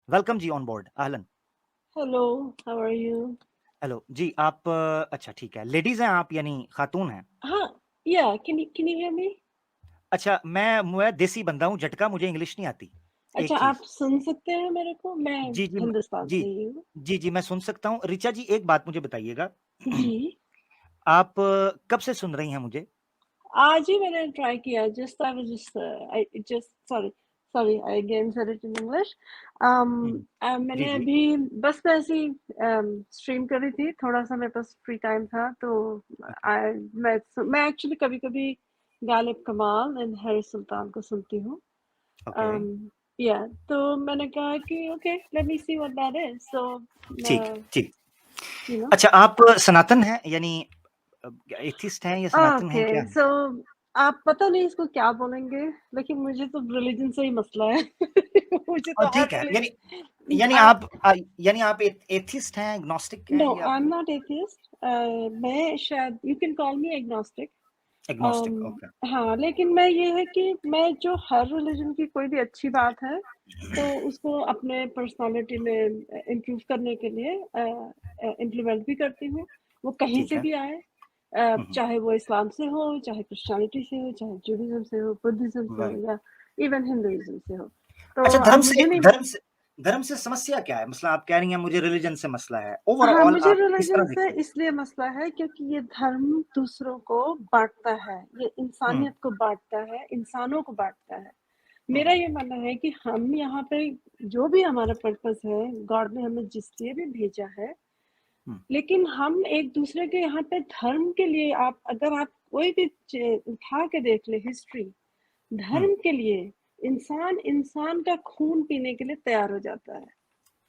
Welcome जी on board. अहलन। Hello, how are you? Hello जी, आप अच्छा ठीक है, लेडीज हैं आप यानी खातून हैं? Yeah, can you hear me? अच्छा, मैं देसी बंदा हूँ, झटका, मुझे इंग्लिश नहीं आती। अच्छा, एक चीज। आप सुन सकते हैं मेरे को? मैं जी जी हिंदुस्तान जी से ही हूँ। जी मैं सुन सकता हूँ। ऋचा जी, एक बात मुझे बताइएगा। जी, आप कब से सुन रही हैं मुझे? आज ही मैंने ट्राई किया। Sorry, I again said it in English. हम्म, जी मैंने जी। अभी बस मैं ऐसे ही स्ट्रीम कर रही थी, थोड़ा सा मेरे पास फ्री टाइम था, तो ओके मैं एक्चुअली कभी-कभी गालिब कमाल एंड हैरिस सुल्तान को सुनती हूँ। ओके। या तो मैंने कहा कि okay, let me see what that is. So ठीक ठीक। यू नो अच्छा, आप सनातन हैं यानी एथिस्ट हैं या सनातन हैं, ओके, क्या हैं? सो आप पता नहीं इसको क्या बोलेंगे, लेकिन मुझे तो रिलीजन से ही मसला है। मुझे और तो हर ठीक है, यानी रिलीजन यानी आप आप एथिस्ट हैं, एग्नोस्टिक नो, हैं या आई एम नॉट एथियस्ट। मैं शायद you can call me agnostic. Agnostic? Okay. हाँ, लेकिन मैं ये है कि मैं जो हर रिलीजन की कोई भी अच्छी बात है तो उसको अपने पर्सनालिटी में इम्प्रूव करने के लिए इम्प्लीमेंट भी करती हूँ, वो कहीं ठीक से है। भी आए। हम्म, चाहे वो इस्लाम से हो, चाहे क्रिश्चियनिटी से हो, चाहे जूडिज्म से हो, बुद्धिज्म से हो, राइट। या इवन हिंदुइज्म से हो। तो अच्छा, अब मुझे नहीं। धर्म से समस्या क्या है? मतलब आप कह रही हैं मुझे रिलीजन से मसला है, हाँ, ओवरऑल मुझे आप किस रिलीजन तरह से देखती हैं? इसलिए मसला है क्योंकि ये धर्म दूसरों को बांटता है, ये हम्म इंसानियत को बांटता है, इंसानों को बांटता है। मेरा हम्म ये मानना है कि हम यहाँ पे जो भी हमारा पर्पस है, गॉड ने हमें जिस लिए भी भेजा है, हम्म लेकिन हम एक दूसरे के यहाँ पे धर्म के लिए, आप अगर आप कोई भी उठा के देख ले हिस्ट्री, हम्म, धर्म के लिए इंसान इंसान का खून पीने के लिए तैयार हो जाता है।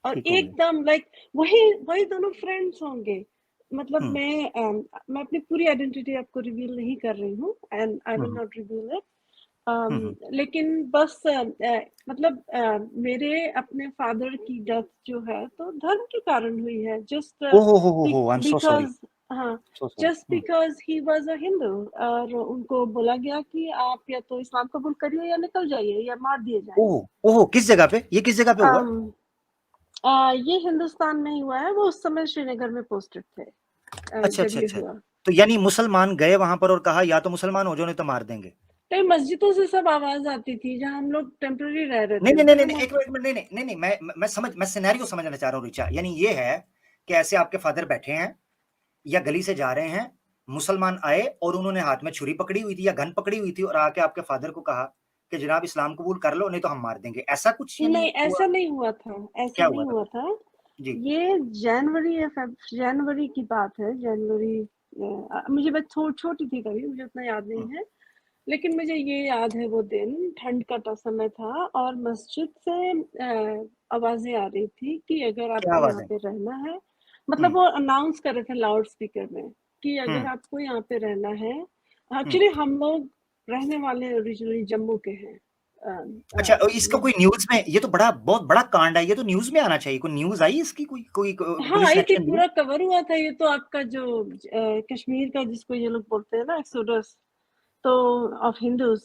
और ठीक हो गए। एकदम लाइक वही वही दोनों फ्रेंड्स होंगे। मतलब हम्म मैं अपनी पूरी आइडेंटिटी आपको रिवील नहीं कर रही हूँ, and I will hmm not reveal it. Hmm. लेकिन बस मतलब मेरे अपने फादर की डेथ जो है तो धर्म के कारण हुई है, जस्ट ओहो हो, I am so sorry, because. हाँ, so sorry. Just because he was a Hindu, और उनको बोला गया कि आप या तो इस्लाम कबूल करिए या निकल जाइए या मार दिए ओहो जाएंगे। ओहो, किस जगह पे, ये किस जगह पे हुआ? ये हिंदुस्तान में ही हुआ है, वो उस समय श्रीनगर में पोस्टेड थे अच्छा जब अच्छा ये अच्छा। हुआ। तो यानी मुसलमान गए वहां पर और कहा या तो मुसलमान हो जाओ नहीं तो मार देंगे? तो मस्जिदों से सब आवाज आती थी जहाँ हम लोग टेम्पररी रह रहे नहीं थे, नहीं नहीं तो नहीं वो नहीं, एक मिनट, नहीं नहीं नहीं नहीं, मैं सिनेरियो समझना चाह रहा हूँ ऋचा। यानी ये है कि ऐसे आपके फादर बैठे हैं या गली से जा रहे हैं, मुसलमान आए और उन्होंने हाथ में छुरी पकड़ी हुई थी या गन पकड़ी हुई थी और आके आपके फादर को कहा कि जनाब इस्लाम कबूल कर लो नहीं तो हम मार देंगे, ऐसा कुछ यानी नहीं, ऐसा हुआ? नहीं हुआ था, ऐसा क्या हुआ नहीं था हुआ फिर? था। जी। ये जनवरी या जनवरी की बात है, जनवरी। मुझे मैं छोटी थी तभी, मुझे उतना याद हम्म, नहीं है। लेकिन मुझे ये याद है वो दिन ठंड का समय था और मस्जिद से आवाजें आ रही थी कि अगर क्या आपको आवाज यहाँ है? पे रहना है, मतलब हम्म वो अनाउंस कर रहे थे लाउड स्पीकर में कि अगर हम्म आपको यहाँ पे रहना है। हम्म। एक्चुअली हम लोग रहने वाले ओरिजिनली जम्मू के हैं। अच्छा, इसका कोई न्यूज में, ये तो बहुत बड़ा कांड है, ये तो न्यूज में आना चाहिए। कोई न्यूज आई इसकी? कोई कोई हाँ, पुलिस ने आई थी, एक्शन लिया? पूरा कवर हुआ था। ये तो आपका जो कश्मीर का जिसको ये लोग बोलते हैं ना एक्सोडस, तो ऑफ हिंदूज,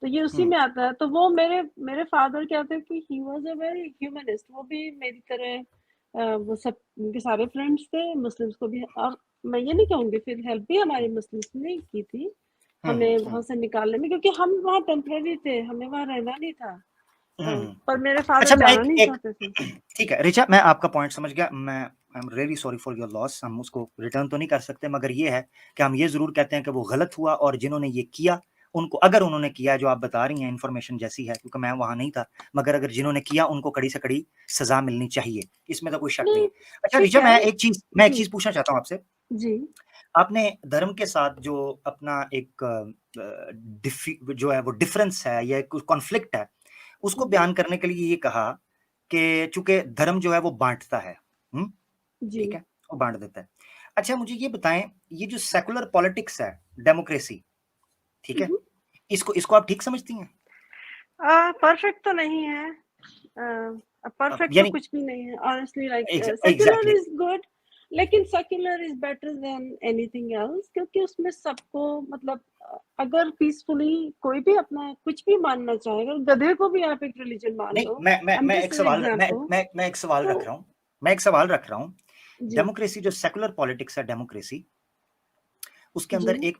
तो ये उसी हम्म में आता है। तो वो मेरे मेरे फादर क्या थे कि he was a very humanist, वो भी मेरी तरह वो सब उनके सारे फ्रेंड्स थे मुस्लिम्स को भी। और मैं ये नहीं कहूँगी, फिर हेल्प भी हमारी मुस्लिम्स ने की थी हमें हम्म। वहां से निकालने में, क्योंकि हम वहाँ टेम्पररी थे, हमें वहाँ रहना नहीं था। पर हम्म। मेरे फादर अच्छा, मैं जाना एक नहीं एक चाहते थे। ठीक है ऋचा, मैं आपका पॉइंट समझ गया। मैं आई am really sorry for your loss. हम उसको रिटर्न तो नहीं कर सकते, मगर ये है कि हम ये जरूर कहते हैं कि वो गलत हुआ, और जिन्होंने ये किया उनको, अगर उन्होंने किया जो आप बता रही हैं, इन्फॉर्मेशन जैसी है, क्योंकि मैं वहां नहीं था, मगर अगर जिन्होंने किया उनको कड़ी से कड़ी सजा मिलनी चाहिए, इसमें तो कोई शक नहीं नहीं, है। अच्छा ठीक ऋचा, है। मैं एक जी, चीज पूछना चाहता हूँ आपसे। जी। आपने धर्म के साथ जो अपना एक जो है वो डिफरेंस है या कॉन्फ्लिक्ट है, उसको हम्म, बयान करने के लिए ये कहा कि चूंकि धर्म जो है वो बांटता है। हम्म, जी। ठीक है, वो बांट देता है। अच्छा, मुझे ये बताएं, ये जो सेकुलर पॉलिटिक्स है, डेमोक्रेसी, ठीक है, इसको इसको आप ठीक समझती हैं? परफेक्ट तो नहीं है, परफेक्ट तो यानी कुछ भी नहीं है honestly. Like secular exactly. Is good, लेकिन secular is better than anything else, क्योंकि उसमें सबको मतलब अगर पीसफुली कोई भी अपना कुछ भी मानना चाहेगा, गधे को भी आप एक रिलीजन मान नहीं, लो। मैं एक सवाल मैं एक सवाल तो रख रहा हूँ, मैं एक सवाल रख रहा हूँ। जी डेमोक्रेसी जो सेकुलर पॉलिटिक्स है, डेमोक्रेसी, उसके जी अंदर एक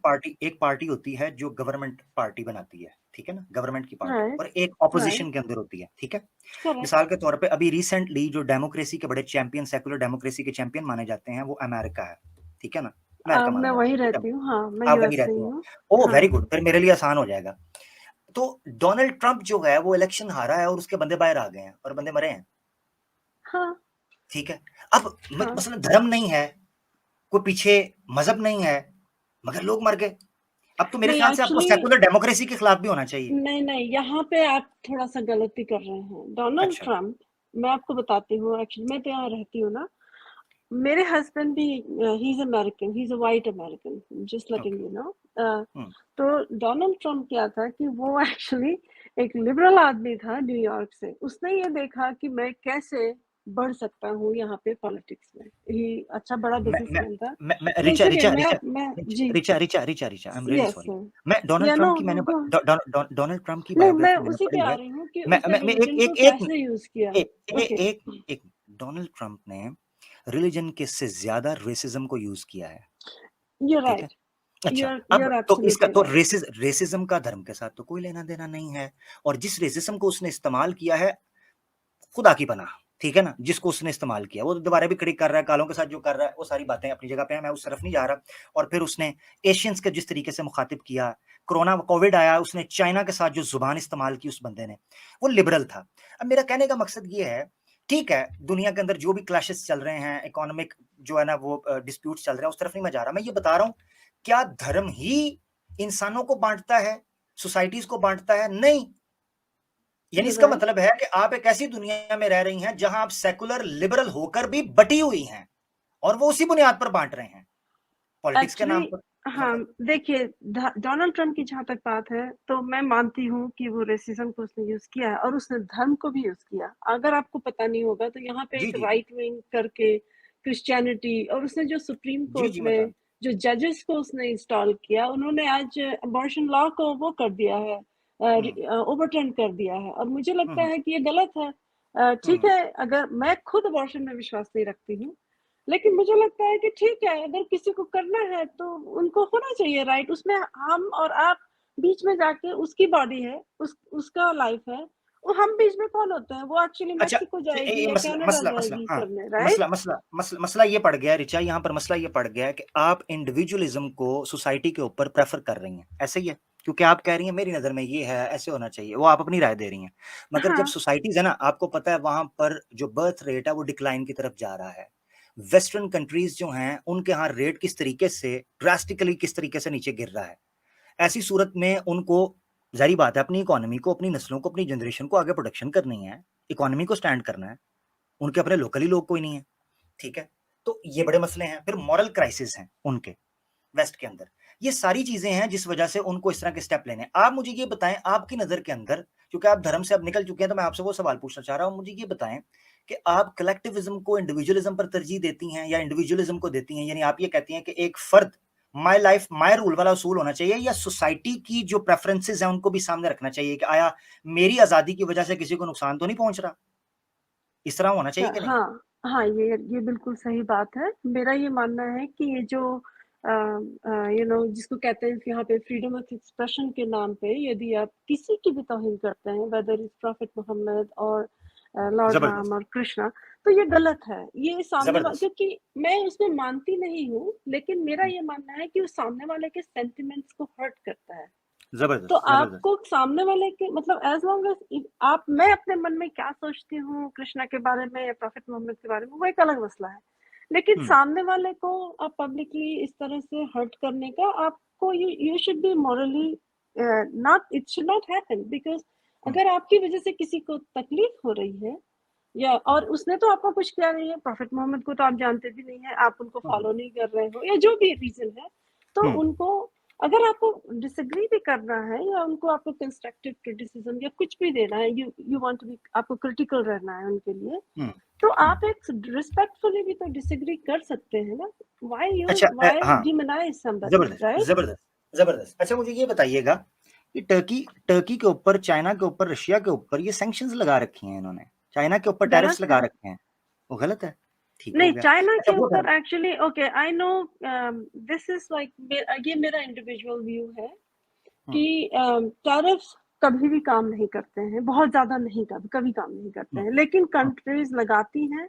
पार्टी होती है जो गवर्नमेंट पार्टी बनाती है, ठीक है ना, गवर्नमेंट की पार्टी, राइट और एक राइट ऑपोजिशन के अंदर होती है, ठीक है। करेक्ट। मिसाल के तौर पे अभी रिसेंटली जो डेमोक्रेसी के बड़े चैंपियन, सेकुलर डेमोक्रेसी के चैंपियन माने जाते हैं, वो अमेरिका है, ठीक है ना, अमेरिका माना मैं जाता वहीं है, ठीक है। रहती हूँ, हाँ मैं आप वही यूएस से रहते ही हो, हूँ। ओ हाँ वेरी गुड, फिर मेरे लिए आसान हो जाएगा। तो डोनाल्ड ट्रंप जो है वो इलेक्शन हारा है और उसके बंदे बाहर आ गए हैं और बंदे मरे हैं, हाँ ठीक है। अब हाँ। मसला धर्म नहीं है, कोई पीछे मजहब नहीं है, मगर लोग मर गए। अब तो मेरे नहीं ख्याल से आपको एक्चुअली सेकुलर डेमोक्रेसी के खिलाफ भी होना चाहिए। नहीं, यहाँ पे आप थोड़ा-सा गलती कर रहे हैं। डोनाल्ड अच्छा, ट्रम्प, मैं आपको बताती हूँ, एक्चुअली मैं तो यहाँ रहती हूँ ना, मेरे हस्बैंड भी he is American, he is a white American, just letting okay, you know. हुँ, तो डोनाल्ड ट्रम्प क्या था कि वो एक्चुअली एक लिबरल आदमी था न्यूयॉर्क से। उसने ये देखा कि मैं कैसे बढ़ सकता हूँ यहाँ पे पॉलिटिक्स में। ही अच्छा बड़ा मैं मैं बिज़नेसमैन था। मैं तो रिचा इट्स ओके रिचा रिचा मैं रिच जी, Richa Richa I am really yes sorry. Sir. मैं डोनाल्ड या नो ट्रंप की नो मैंने गो डोनाल्ड ट्रंप की नहीं, मैं बायोग्राफी मैंने उसी पे पढ़ी आ है। रही हूँ कि उसने मैं रिलीजन को एक कैसे यूज़ किया। एक ओके, एक एक डोनाल्ड ट्रंप ने रिलिजन के से ज्यादा रेसिज्म को यूज किया है, यू आर ठीक है। राइट, अच्छा, यू अब आर तो इसका एब्सोल्युटली तो राइट। रेसिज्म का धर्म के साथ तो कोई लेना देना नहीं है, और जिस रेसिज्म को उसने इस्तेमाल किया है, खुदा की पनाह, ठीक है ना, जिसको उसने इस्तेमाल किया वो दोबारा भी खड़ी कर रहा है, कालों के साथ जो कर रहा है वो सारी बातें अपनी जगह पे है, मैं उस तरफ नहीं जा रहा। और फिर उसने एशियंस के जिस तरीके से मुखातिब किया, कोरोना कोविड आया, उसने चाइना के साथ जो जुबान इस्तेमाल की उस बंदे ने, वो लिबरल था। अब मेरा कहने का मकसद ये है, ठीक है, दुनिया के अंदर जो भी क्लैशेस चल रहे हैं, इकोनॉमिक जो है ना वो डिस्प्यूट चल रहे हैं, उस तरफ नहीं मैं जा रहा, मैं ये बता रहा हूँ, क्या धर्म ही इंसानों को बांटता है, सोसाइटीज को बांटता है? नहीं। यानी यू इसका राइट। मतलब है कि आप एक ऐसी दुनिया में रह रही हैं जहां आप सेकुलर लिबरल होकर भी बटी हुई हैं, और वो उसी बुनियाद पर बांट रहे हैं, पॉलिटिक्स के नाम एक्चुअली पर। हाँ, देखिए डोनाल्ड ट्रम्प की जहाँ तक बात है, तो मैं मानती हूँ कि वो रेसिज्म को उसने यूज़ किया है और उसने धर्म को भी यूज़ किया। अगर आपको पता नहीं होगा तो यहाँ पे जी एक जी जी राइट विंग करके क्रिश्चियनिटी और उसने जो सुप्रीम जी कोर्ट जी मैं में जानता जो जजेस को उसने इंस्टॉल किया, उन्होंने आज अबॉर्शन लॉ को वो कर दिया है, हूँ। ओवरटर्न कर दिया है और मुझे लगता हम्म है कि ये गलत है। ठीक हम्म है, अगर मैं खुद अबॉर्शन में विश्वास नहीं रखती हूँ, लेकिन मुझे लगता है कि ठीक है, अगर किसी को करना है तो उनको होना चाहिए राइट। उसमें हम और आप बीच में जाके उसकी बॉडी है, उसका लाइफ है, वो हम बीच में कौन होते हैं? वो एक्चुअली अच्छा, मेक्सिको जाएगी या मसला कनाडा मसला मसला जाएगी हाँ, करने, राइट? मसला ये पड़ गया है, रिचा, यहाँ पर मसला ये पड़ गया है कि आप इंडिविजुअलिज्म को सोसाइटी के ऊपर प्रेफर कर रही हैं, ऐसे ही है, क्योंकि आप कह रही हैं मेरी नजर में ये है, ऐसे होना चाहिए, वो आप अपनी राय दे रही हैं। मगर जब हाँ, सोसाइटीज है ना, आपको पता है वहां पर जो बर्थ रेट है वो डिक्लाइन की तरफ जा रहा है। वेस्टर्न कंट्रीज जो हैं उनके यहाँ रेट किस तरीके से ड्रास्टिकली किस तरीके से नीचे गिर रहा है, ऐसी सूरत में उनको जारी बात है अपनी इकोनॉमी को, अपनी नस्लों को, अपनी जनरेशन को आगे प्रोडक्शन करनी है, इकोनॉमी को स्टैंड करना है, उनके अपने लोकली लोग कोई नहीं है, ठीक है। तो ये बड़े मसले हैं, फिर मॉरल क्राइसिस हैं उनके वेस्ट के अंदर, ये सारी चीजें हैं जिस वजह से उनको इस तरह के स्टेप लेने हैं। आप मुझे ये बताएं, आपकी नजर के अंदर, क्योंकि आप धर्म से अब निकल चुके हैं, तो मैं आपसे वो सवाल पूछना चाह रहा हूं, मुझे ये बताएं कि आप कलेक्टिविज्म को इंडिविजुअलिज्म पर तरजीह देती हैं या इंडिविजुअलिज्म को देती हैं, यानी आप ये कहती हैं कि एक फर्द माय लाइफ माय रूल वाला उसूल होना चाहिए, या सोसाइटी की जो प्रेफरेंसेस हैं उनको भी सामने रखना चाहिए कि आया मेरी आजादी की वजह से किसी को नुकसान तो नहीं पहुंच रहा, इस तरह होना चाहिए कि नहीं? हाँ, हाँ, ये बिल्कुल सही बात है। मेरा ये मानना है कि ये जो जिसको कहते हैं कि यहाँ पे फ्रीडम ऑफ एक्सप्रेशन के नाम पे यदि आप किसी की भी तौहीन करते हैं, वेदर इज़ प्रॉफेट मोहम्मद और लॉर्ड राम जबरदस्त, और कृष्णा, तो ये गलत है। ये सामने वा जबरदस्त। क्योंकि मैं उसमें मानती नहीं हूँ, लेकिन मेरा ये मानना है कि वो सामने वाले के सेंटिमेंट्स को हर्ट करता है। तो जबरदस्त, जबरदस्त। आपको सामने वाले के मतलब एज़ लॉन्ग एज़ आप मैं अपने मन में क्या सोचती हूँ कृष्णा के बारे में या प्रॉफेट मोहम्मद के बारे में, वो एक अलग मसला है। लेकिन हम्म सामने वाले को आप पब्लिकली इस तरह से हर्ट करने का आपको you you should be morally not it should not happen because hmm अगर आपकी वज़ह से किसी को तकलीफ हो रही है या और उसने तो आपका कुछ किया नहीं है, प्रॉफेट मोहम्मद को तो आप जानते भी नहीं हैं, आप उनको हम्म फॉलो नहीं कर रहे हो या जो भी रीज़न है, तो हम्म उनको अगर आपको डिसएग्री भी करना है या उनको आपको कंस्ट्रक्टिव क्रिटिसिज्म या कुछ भी देना है, you you want to be आपको क्रिटिकल रहना है उनके लिए, हम्म तो हम्म। आप एक रिस्पेक्टफुली भी तो डिसएग्री कर सकते हैं ना। व्हाई अच्छा व्हाई हाँ, डिमोनाइज समबडी, जबरदस्त, राइट? जबरदस्त, जबरदस्त। अच्छा मुझे ये बताइएगा कि टर्की टर्की के ऊपर, चाइना के ऊपर, रशिया के ऊपर ये सैंक्शंस लगा रखी हैं इन्होंने, चाइना के ऊपर गलत टैरिफ्स लगा है। रखे हैं, वो गलत है? ठीक हो नहीं, गया। चाइना अच्छा के वो ऊपर धर्म actually okay I know, this is like, ये मेरा इंडिविजुअल व्यू है हुँ, कि टैरिफ्स कभी भी काम नहीं करते हैं, बहुत ज्यादा नहीं, कभी कभी काम नहीं करते हुँ, हैं, लेकिन हुँ, कंट्रीज लगाती हैं।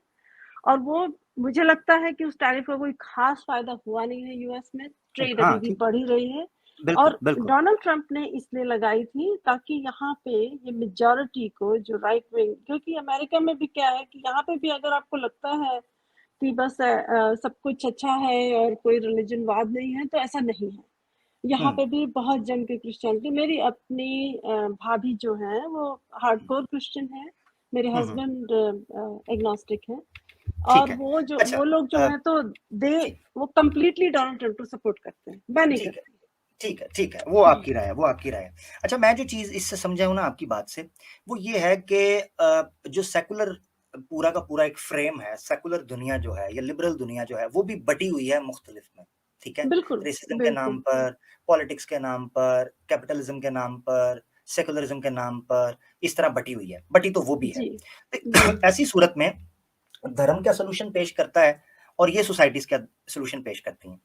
और वो, मुझे लगता है कि उस टैरिफ का कोई खास फायदा हुआ नहीं है यूएस में, ट्रेड अभी हाँ, भी ठीक, बढ़ ही रही है। बिल्कुल, और बिल्कुल। डोनाल्ड ट्रंप ने इसलिए लगाई थी ताकि यहाँ पे ये मेजॉरिटी को, जो राइट विंग, क्योंकि अमेरिका में भी क्या है कि यहाँ पे भी अगर आपको लगता है कि बस सब कुछ अच्छा है और कोई रिलीजन वाद नहीं है, तो ऐसा नहीं है। हुँ, यहाँ पे भी बहुत जन के क्रिश्चियनिटी, मेरी अपनी भाभी जो है वो हार्डकोर क्रिश्चियन है, मेरे हुँ, हुँ, हस्बैंड एग्नोस्टिक है। ठीक और है। वो अच्छा लोग जो है तो दे ठीक, वो कंप्लीटली डोनाल्ड ट्रंप को सपोर्ट करते हैं, मैं नहीं ठीक है, करती। ठीक है, ठीक है, वो आपकी राय है, वो आपकी राय है। अच्छा मैं जो चीज़ इससे समझा हूँ ना आपकी बात से, वो ये है कि जो सेकुलर पूरा का पूरा एक फ्रेम है, सेकुलर दुनिया जो है या लिबरल दुनिया जो है, वो भी बटी हुई है मुख्तलिफ में, ठीक है? बिल्कुल, रेसिज़्म के नाम बिल्कुल। पर, पॉलिटिक्स के नाम पर, कैपिटलिज़्म के नाम पर, सेकुलरिज़्म के नाम पर, इस तरह बटी हुई है, बटी तो वो भी है। जी, जी, तो ऐसी सूरत में धर्म क्या सॉल्यूशन पेश करता है और ये सोसाइटीज़ क्या सॉल्यूशन पेश करती हैं।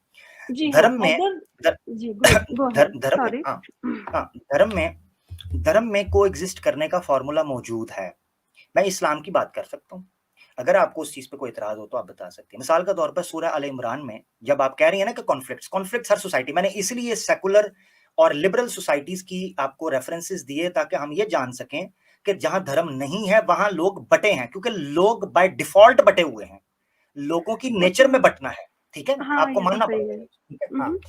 जी हाँ, धर्म में अगर ध जी, गो अहेड, धर्म में सॉरी। हाँ, हाँ, धर्म में कोएग्ज़िस्ट करने का फ़ॉर्मूला मौजूद है। मैं इस्लाम की बात कर सकता हूँ। अगर आपको उस चीज़ पे कोई इतराज़ हो तो आप बता सकते हैं। मिसाल के तौर पर सूरह आल इमरान में जब आप कह रही हैं ना कि कॉन्फ्लिक्ट्स हर सोसाइटी, मैंने इसलिए सेकुलर और लिबरल सोसाइटीज़ की आपको रेफरेंसेस दिए ताकि हम ये जान सकें कि जहाँ धर्म नहीं है वहाँ लोग बँटे हैं, क्योंकि लोग बाय डिफ़ॉल्ट बँटे हुए हैं। लोगों की ओके, नेचर में बँटना है, ठीक है ना? हाँ, आपको ये तो मानना सही पड़ेगा है। ये, ठीक है? हाँ। उहुँ,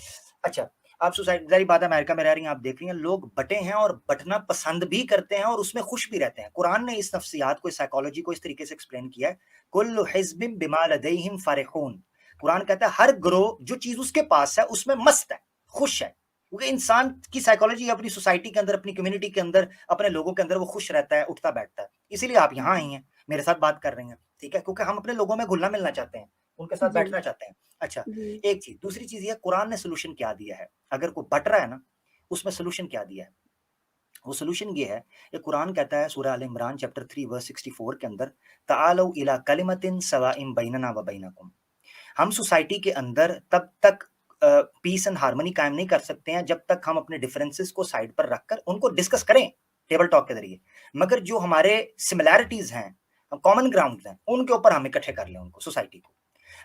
अच्छा, आप सोसाइटी ज़ाहिर बात है अमेरिका में रह रही हैं, आप देख रही हैं लोग बँटे हैं और बँटना पसंद भी करते हैं और उसमें खुश भी रहते हैं। कुरान ने इस नफ्सियात को, इस साइकोलॉजी को इस तरीके से एक्सप्लेन किया है, कुल्लु हिज़्बिम बिमा लदैहिम फ़रिहून। कुरान कहता है हर गिरोह जो चीज़ उसके पास है उसमें मस्त है, खुश है। क्योंकि इंसान की साइकोलॉजी अपनी सोसाइटी के अंदर, अपनी कम्युनिटी के अंदर, अपने लोगों के अंदर वो खुश रहता है, उठता-बैठता है। इसीलिए आप यहाँ आई हैं, मेरे साथ बात कर रही हैं, ठीक है? क्योंकि हम अपने लोगों में घुलना-मिलना चाहते हैं, उनके साथ जी, बैठना चाहते हैं। अच्छा, जी, एक चीज़, दूसरी चीज़ ये है कुरान ने सॉल्यूशन क्या दिया है? अगर कोई बँट रहा है ना, उसमें सॉल्यूशन क्या दिया है? वो सॉल्यूशन ये है कि कुरान कहता है सूरह आल इमरान चैप्टर 3 वर्स 64 के अंदर, तआलौ इला कलिमतिन सवाइम बैनना व बैनकुम। हम सोसाइटी के अंदर तब तक पीस एंड हार्मनी कायम नहीं कर सकते हैं जब तक हम अपने डिफरेंसेस को साइड पर रखकर उनको डिस्कस करें टेबल टॉक के ज़रिए। मगर जो हमारे सिमिलैरिटीज़ हैं, कॉमन ग्राउंड्स हैं, उनके ऊपर हम इकट्ठे कर लें उनको, सोसाइटी को।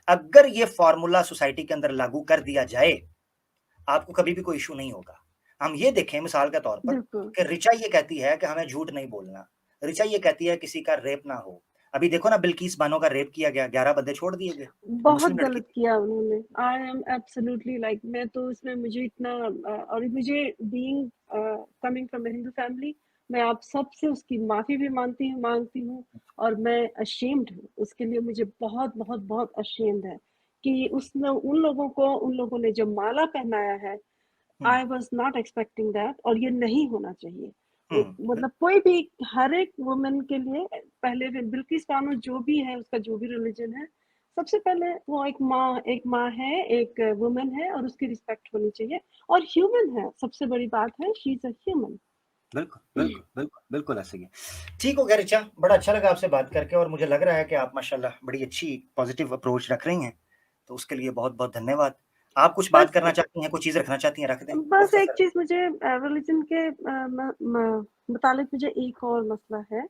अगर ये फ़ॉर्मूला सोसाइटी के अंदर लागू कर दिया जाए, आपको कभी भी कोई इश्यू नहीं होगा। हम ये देखें मिसाल के तौर पर बिल्कुल। कि ऋचा ये कहती है कि हमें झूठ नहीं बोलना। ऋचा ये कहती है किसी का रेप ना हो। अभी देखो ना बिल्किस बानो का रेप किया गया, 11 बंदे छोड़ दिए गए। वो बहुत मुस्लिम लड़की गलत थी। किया उन्होंने। आई एम एब्सोल्युटली लाइक, मैं तो इसमें मुझे इतना और मुझे being coming from a Hindu family, मैं आप सबसे उसकी माफ़ी भी माँगती हूँ और मैं अशेम्ड हूँ। उसके लिए मुझे बहुत, बहुत, बहुत अशेम्ड है कि उसने उन लोगों ने जो माला पहनाया है, हुँ, I was not expecting that, और ये नहीं होना चाहिए। हुँ, मतलब कोई भी, हर एक वुमन के लिए पहले भी बिल्किस बानो जो भी है, उसका जो भी रिलीजन है, सबसे पहले वो एक माँ है, एक वुमन है और उसकी रिस्पेक्ट होनी चाहिए, और ह्यूमन है, सबसे बड़ी बात है, शी इज़ अ ह्यूमन। बिल्कुल, बिल्कुल, बिल्कुल, बिल्कुल ऐसे ही है। ठीक हो गया ऋचा, बड़ा अच्छा लगा आपसे बात करके और मुझे लग रहा है कि आप माशाल्लाह बड़ी अच्छी पॉज़िटिव अप्रोच रख रही हैं, तो उसके लिए बहुत-बहुत धन्यवाद। आप कुछ बात बस करना चाहती हैं, कुछ चीज़ रखना चाहती हैं, रख दें, बस एक मुख्तसर। चीज़ मुझे रिलीजन के मुतालिक मुझे एक और मसला है,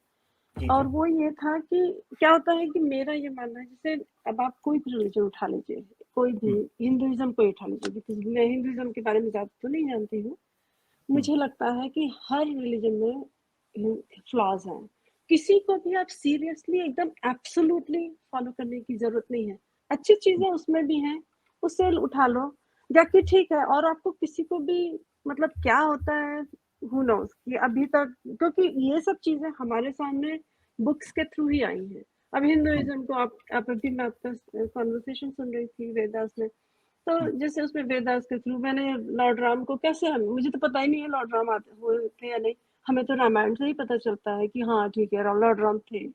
जी, और जी। वो ये था कि क्या होता है कि मेरा ये मानना है, जैसे अब आप कोई भी रिलीजन उठा लीजिए, कोई भी, हुँ, हिंदुइज्म को ही उठा लीजिए, बिकॉज़ मैं हिंदुइज्म के बारे में ज़्यादा तो नहीं जानती हूँ। हुँ, मुझे लगता है कि हर रिलीजन में फ्लॉज़ हैं। किसी को भी आप सीरियसली एकदम एब्सोल्यूटली फॉलो करने की ज़रूरत नहीं है। अच्छी हुँ, चीज़ें उसमें भी हैं, उससे उठा लो, जाके ठीक है। और आपको किसी को भी, मतलब क्या होता है, हू नोज़ कि अभी तक, क्योंकि ये सब चीज़ें हमारे सामने बुक्स के थ्रू ही आई हैं। अब हुँ, हिंदुइज्म को आप अभी, मैं आपका कन्वर्सेशन सुन रही थी वेदास में, तो हुँ, जैसे उसमें वेदास के थ्रू मैंने लॉर्ड राम को कैसे, हम, मुझे तो पता ही नहीं है लॉर्ड राम आते हुए थे या नहीं। हमें तो रामायण से ही पता चलता है कि हाँ ठीक है, लॉर्ड राम थे।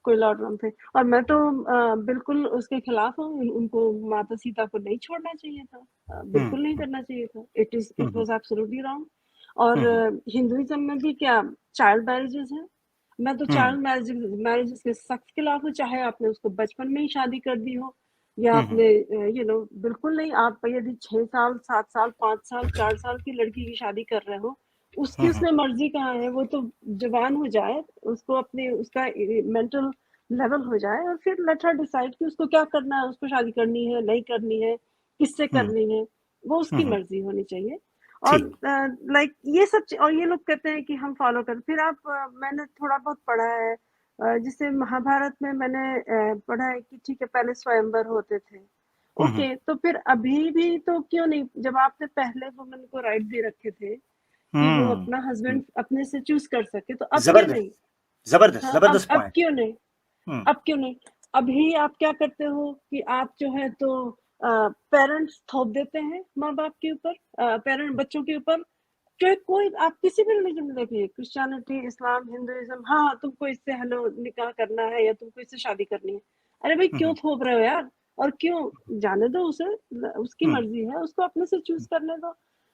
कोई लॉर्ड राम थे। और मैं तो बिल्कुल उसके खिलाफ हूँ, उनको माता सीता को नहीं छोड़ना चाहिए था, बिल्कुल नहीं करना चाहिए था। It was absolutely wrong. और हिंदुइज्म में भी क्या चाइल्ड मैरिजेस है, मैं तो चाइल्ड मैरिजेस के सख्त खिलाफ हूँ, चाहे आपने उसको बचपन में ही शादी कर दी हो या आपने बिल्कुल नहीं। आप यदि 6 साल 7 साल 5 साल 4 साल की लड़की की शादी कर रहे हो, उसकी उसमें मर्जी कहाँ है, वो तो जवान हो जाए, उसको अपने उसका मेंटल लेवल हो जाए और फिर लेट हर डिसाइड कि उसको क्या करना है, उसको शादी करनी है नहीं करनी है, किससे करनी है, वो उसकी मर्जी होनी चाहिए। और ठीक। लाइक ये सब और ये लोग कहते हैं कि हम फॉलो कर, फिर आप मैंने थोड़ा बहुत पढ़ा है, जिससे महाभारत में मैंने पढ़ा है कि ठीक है पहले स्वयंवर होते थे, ओके, तो फिर अभी भी तो क्यों नहीं, जब आपने पहले वुमेन को राइट दे रखे थे कि वो अपना हस्बैंड अपने से चूज कर सके, तो अब क्यों नहीं? जबरदस्त जबरदस्त हाँ, जबरदस्त अब पॉइंट। क्यों नहीं? अब क्यों नहीं? अभी आप क्या करते हो कि आप जो है तो पेरेंट्स थोप देते हैं माँ बाप के ऊपर, पेरेंट बच्चों के ऊपर, चाहे कोई आप किसी भी रिलीजन में देखिए, क्रिश्चियनिटी, इस्लाम, हिंदुइज्म, हाँ तुमको इससे हेलो निकाह करना है या तुमको इससे शादी करनी है। अरे भाई क्यों थोप रहे हो यार? और क्यों? जाने दो उसे, उसकी मर्जी है, उसको अपने से चूज करने दो,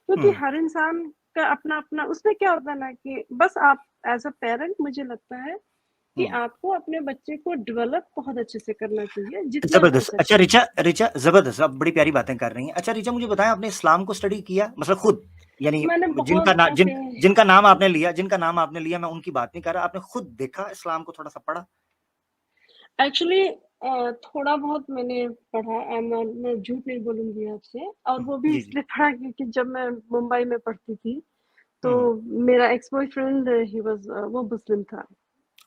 क्योंकि हर इंसान का अपना अपना उसमें क्या होता है ना कि बस आप एज अ पेरेंट, मुझे लगता है कि आपको अपने बच्चे को डेवलप बहुत अच्छे से करना चाहिए, जितना हो जबरदस्त। अच्छा सके। रिचा, रिचा जबरदस्त, आप बड़ी प्यारी बातें कर रही हैं। अच्छा रिचा मुझे बताएं, आपने इस्लाम को स्टडी किया मतलब खुद, यानी मैंने जिनका बहुत ना ओके जिनका नाम आपने लिया, जिनका नाम आपने लिया, मैं उनकी बात नहीं कर रहा, आपने खुद देखा इस्लाम को, थोड़ा सा पढ़ा? एक्चुअली थोड़ा बहुत मैंने पढ़ा, मैं झूठ नहीं बोलूंगी आपसे, और वो भी जी जी। इसलिए पढ़ा क्योंकि जब मैं मुंबई में पढ़ती थी तो हम्म। मेरा एक्स बॉयफ्रेंड ही वाज वो मुस्लिम था।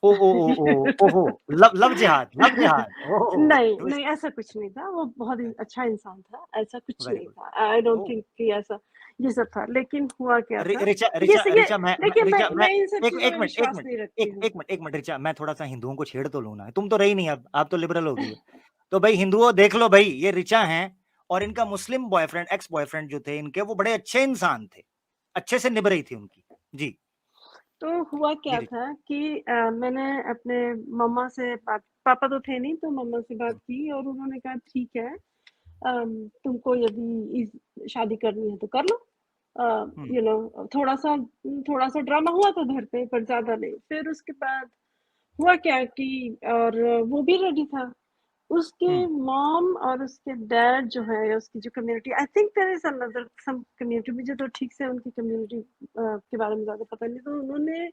ओ ओ ओ ओ ओहो, लव लव जिहाद, लव जिहाद, ओहो, नहीं ट्विस्ट। नहीं, ऐसा कुछ नहीं था, वो बहुत ही अच्छा इंसान था, ऐसा कुछ वेरी नहीं गुड। था, आई डोंट ओ थिंक कि ऐसा ये सब था। लेकिन हुआ क्या था, रिचा ये रिचा ये रिचा देखिए, रिचा मैं इन सब एक चीजों एक में मिनट, एक विश्वास मिनट, नहीं रखती हूँ। एक मिनट रिचा, मैं थोड़ा सा हिंदुओं को छेड़ तो लूँ ना, तुम तो रही नहीं, अब आप तो लिबरल हो गई हो। तो भाई हिंदुओं देख लो भाई, ये रिचा हैं और इनका मुस्लिम बॉयफ्रेंड, एक्स बॉयफ्रेंड जो थे इनके, वो बड़े अच्छे इंसान थे, अच्छे से निभ रही थी उनकी। जी तो हुआ जी क्या रिचा। था कि मैंने अपने मम्मा से बात, पापा तो थे नहीं, तो मम्मा से बात की और उन्होंने कहा ठीक है, तुमको यदि शादी करनी है तो कर लो। थोड़ा सा ड्रामा हुआ था घर पे, पर ज्यादा नहीं। फिर उसके बाद हुआ क्या कि, और वो भी रेडी था, उसके मॉम और उसके डैड जो है, उसकी जो community, I think there is another some community, मुझे तो ठीक से उनकी कम्युनिटी के बारे में ज्यादा पता नहीं, तो उन्होंने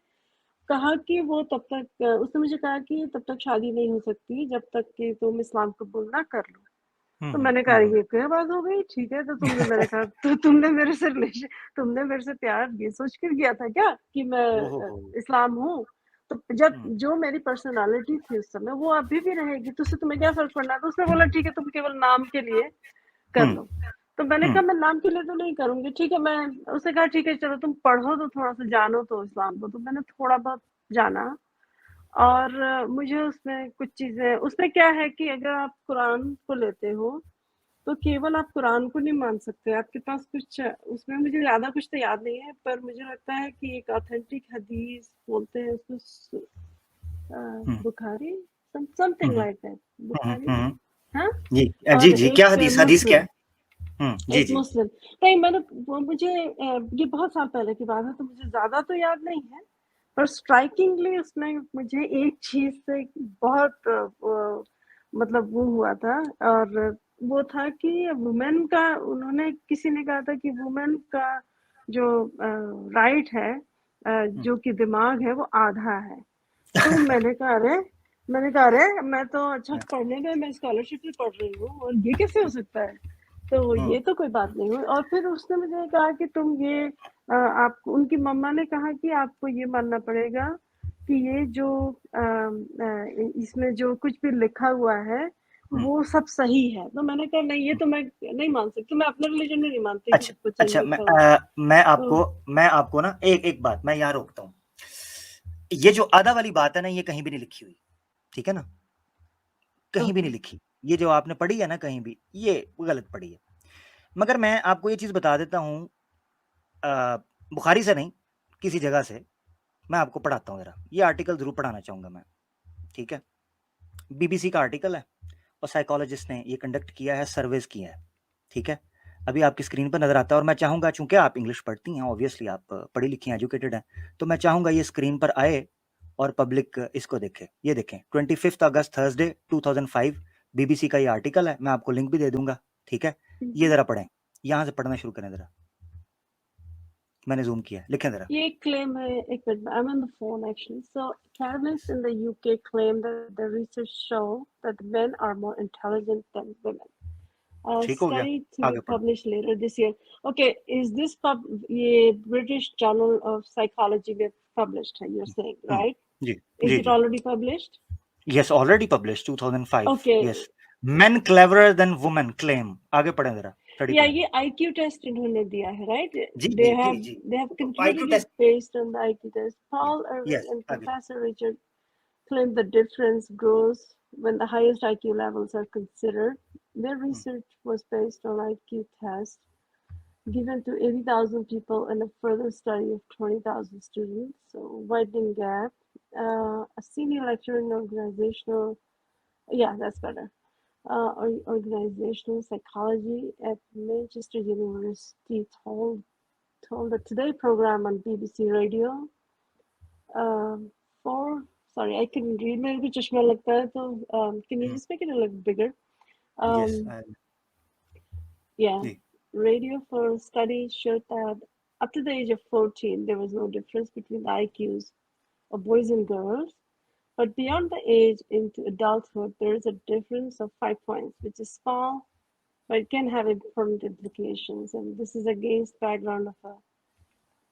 कहा कि वो तब तक उसने मुझे कहा कि तब तक शादी नहीं हो सकती जब तक कि तुम इस्लाम कबूल ना कर लो। तो मैंने कहा ये क्या बात हो गई, ठीक है, तो तुमने मेरे कहा तो तुमने मेरे से रिलेशन, तुमने मेरे से प्यार ये सोच कर किया था क्या कि मैं ओहो हो। इस्लाम हूँ? तो जब जो मेरी पर्सनालिटी थी उस समय वो अभी भी रहेगी, तो उससे तुम्हें क्या फर्क पड़ना है? तो उसने बोला ठीक है, तुम केवल नाम के लिए कर लो। तो मैंने कहा मैं नाम के लिए तो नहीं करूंगी, ठीक है। मैं उसने कहा ठीक है चलो तुम पढ़ो तो थोड़ा सा जानो तो इस्लाम को, तो मैंने थोड़ा बहुत जाना। और मुझे उसमें कुछ चीजें, उसमें क्या है कि अगर आप कुरान को लेते हो तो केवल आप कुरान को नहीं मान सकते, आपके पास कुछ उसमें, मुझे ज्यादा कुछ तो याद नहीं है, पर मुझे लगता है कि एक ऑथेंटिक हदीस बोलते हैं उसको, Bukhari, something like that, Bukhari, हाँ। जी जी और जी, क्या एक हदीस, हदीस क्या मुस्लिम, है? जी जी। नहीं मैंने वो मुझे ये बहुत साल पहले की बात है, तो मुझे ज्यादा तो याद नहीं है, पर स्ट्राइकिंगली उसमें मुझे एक चीज से बहुत मतलब वो हुआ था। और वो था कि वुमेन का, उन्होंने किसी ने कहा था कि वुमेन का जो राइट है, जो कि दिमाग है वो आधा है। तो मैंने कहा अरे मैं तो अच्छा पढ़ने में, मैं स्कॉलरशिप भी पढ़ रही हूँ और ये कैसे हो सकता है? तो ये तो कोई बात नहीं हुई। और फिर उसने मुझे कहा कि तुम ये आप, उनकी मम्मा ने कहा कि आपको ये मानना पड़ेगा कि ये जो इसमें जो कुछ भी लिखा हुआ है वो सब सही है। तो मैंने कहा नहीं, ये तो मैं नहीं मान सकती, मैं अपने रिलीजन में नहीं मानती कि अच्छा सब कुछ सही अच्छा, लिखा हुआ। तो मैं आपको ना एक एक बात मैं यहाँ रोकता हूँ। ये जो आधा वाली बात है ना, ये कहीं भी नहीं लिखी हुई, ठीक है ना, कहीं भी ओके, नहीं लिखी। ये जो आपने पढ़ी है ना कहीं भी, ये गलत पढ़ी है। मगर मैं आपको ये चीज बता देता हूँ, बुखारी से नहीं, किसी जगह से मैं आपको पढ़ाता हूँ जरा, ये आर्टिकल जरूर पढ़ाना चाहूंगा मैं, ठीक है। बीबीसी का आर्टिकल है और साइकोलॉजिस्ट ने ये कंडक्ट किया है, सर्वेज किया है, ठीक है। अभी आपकी स्क्रीन पर नजर आता है और मैं चाहूंगा, चूंकि आप इंग्लिश पढ़ती हैं, ऑब्वियसली आप पढ़ी लिखी हैं, एजुकेटेड हैं, तो मैं चाहूंगा ये स्क्रीन पर आए और पब्लिक इसको देखे। ये देखें, 25 अगस्त थर्सडे 2005 बीबीसी का ये आर्टिकल है, मैं आपको लिंक भी दे दूंगा, ठीक है। ये जरा पढ़ें, यहाँ से पढ़ना शुरू करें जरा, मैंने जूम किया है, लिखें जरा। ये क्लेम है, एक minute, I'm on the phone actually. So academics in the UK claim that the research show that men are more intelligent than women. A ठीक हो गया, study to be आगे पढ़ो। published later this year. Okay, is this ये British Journal of Psychology में published है, you're saying, right? Ji Is ji it ji, already published? yes, already published 2005, Okay. yes, men cleverer than women claim। आगे पढ़ें जरा, study या पढ़ें। ये IQ test इन्होंने दिया है, right? जी They जी जी have जी, they have IQ concluded it test, based on the IQ test. Paul Irving yes, and आगे। Professor Richard claim the difference grows when the highest IQ levels are considered. Their research was based on IQ tests given to 80,000 people in a further study of 20,000 students. So widening gap. A senior lecturer in organizational, yeah, that's better. Organizational psychology at Manchester University told the Today program on BBC Radio. For sorry, I couldn't read. मेरे को चश्मा लगता है तो can you just make it a little bigger? Yes, Yeah, जी, radio for study showed that up to the age of 14, there was no difference between the IQs of boys and girls. But beyond the age into adulthood, there is a difference of 5 points, which is small, but it can have important implications. And this is against background of a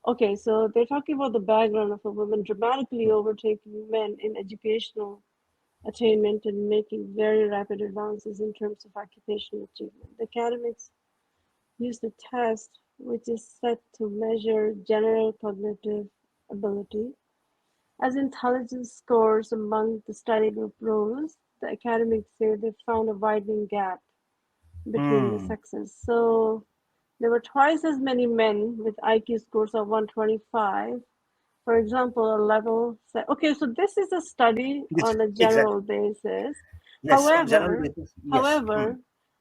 okay, so they're talking about the background of a woman dramatically overtaking men in educational attainment and making very rapid advances in terms of occupational achievement. The academics use the test, which is set to measure general cognitive ability. As intelligence scores among the study group rose, the academics say they found a widening gap between the sexes. So there were twice as many men with IQ scores of 125. For example, a level set. Okay, so this is a study yes, on a exactly, general basis. yes, on general However, basis, yes, however,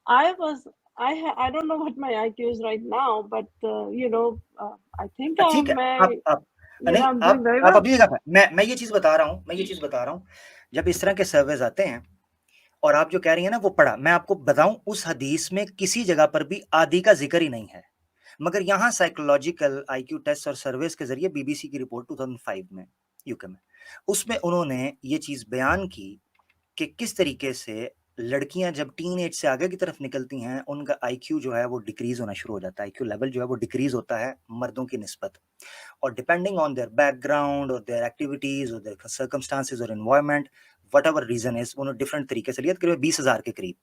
I was I don't know what my IQ is right now, but I think ठीक है, आप नहीं, I'm doing very आप well. अभी जगह, मैं ये चीज बता रहा हूँ, जब इस तरह के सर्वेज आते हैं और आप जो कह रही हैं ना वो पढ़ा, मैं आपको बताऊं, उस हदीस में किसी जगह पर भी आदि का जिक्र ही नहीं है, मगर यहाँ साइकोलॉजिकल आईक्यू टेस्ट और सर्वेस के जरिए बीबीसी की रिपोर्ट 2005 में यूके में, उसमें उन्होंने ये चीज बयान की कि किस तरीके से लड़कियां जब टीन एज से आगे की तरफ निकलती हैं, उनका आईक्यू जो है वो डिक्रीज होना शुरू हो जाता है, आईक्यू लेवल जो है वो डिक्रीज होता है मर्दों की निस्बत, और डिपेंडिंग ऑन देयर बैकग्राउंड और देयर एक्टिविटीज और देयर सर्कमस्टांसेस और environment, whatever reason is, उन्होंने डिफरेंट तरीके से लिया, करीब 20,000 के करीब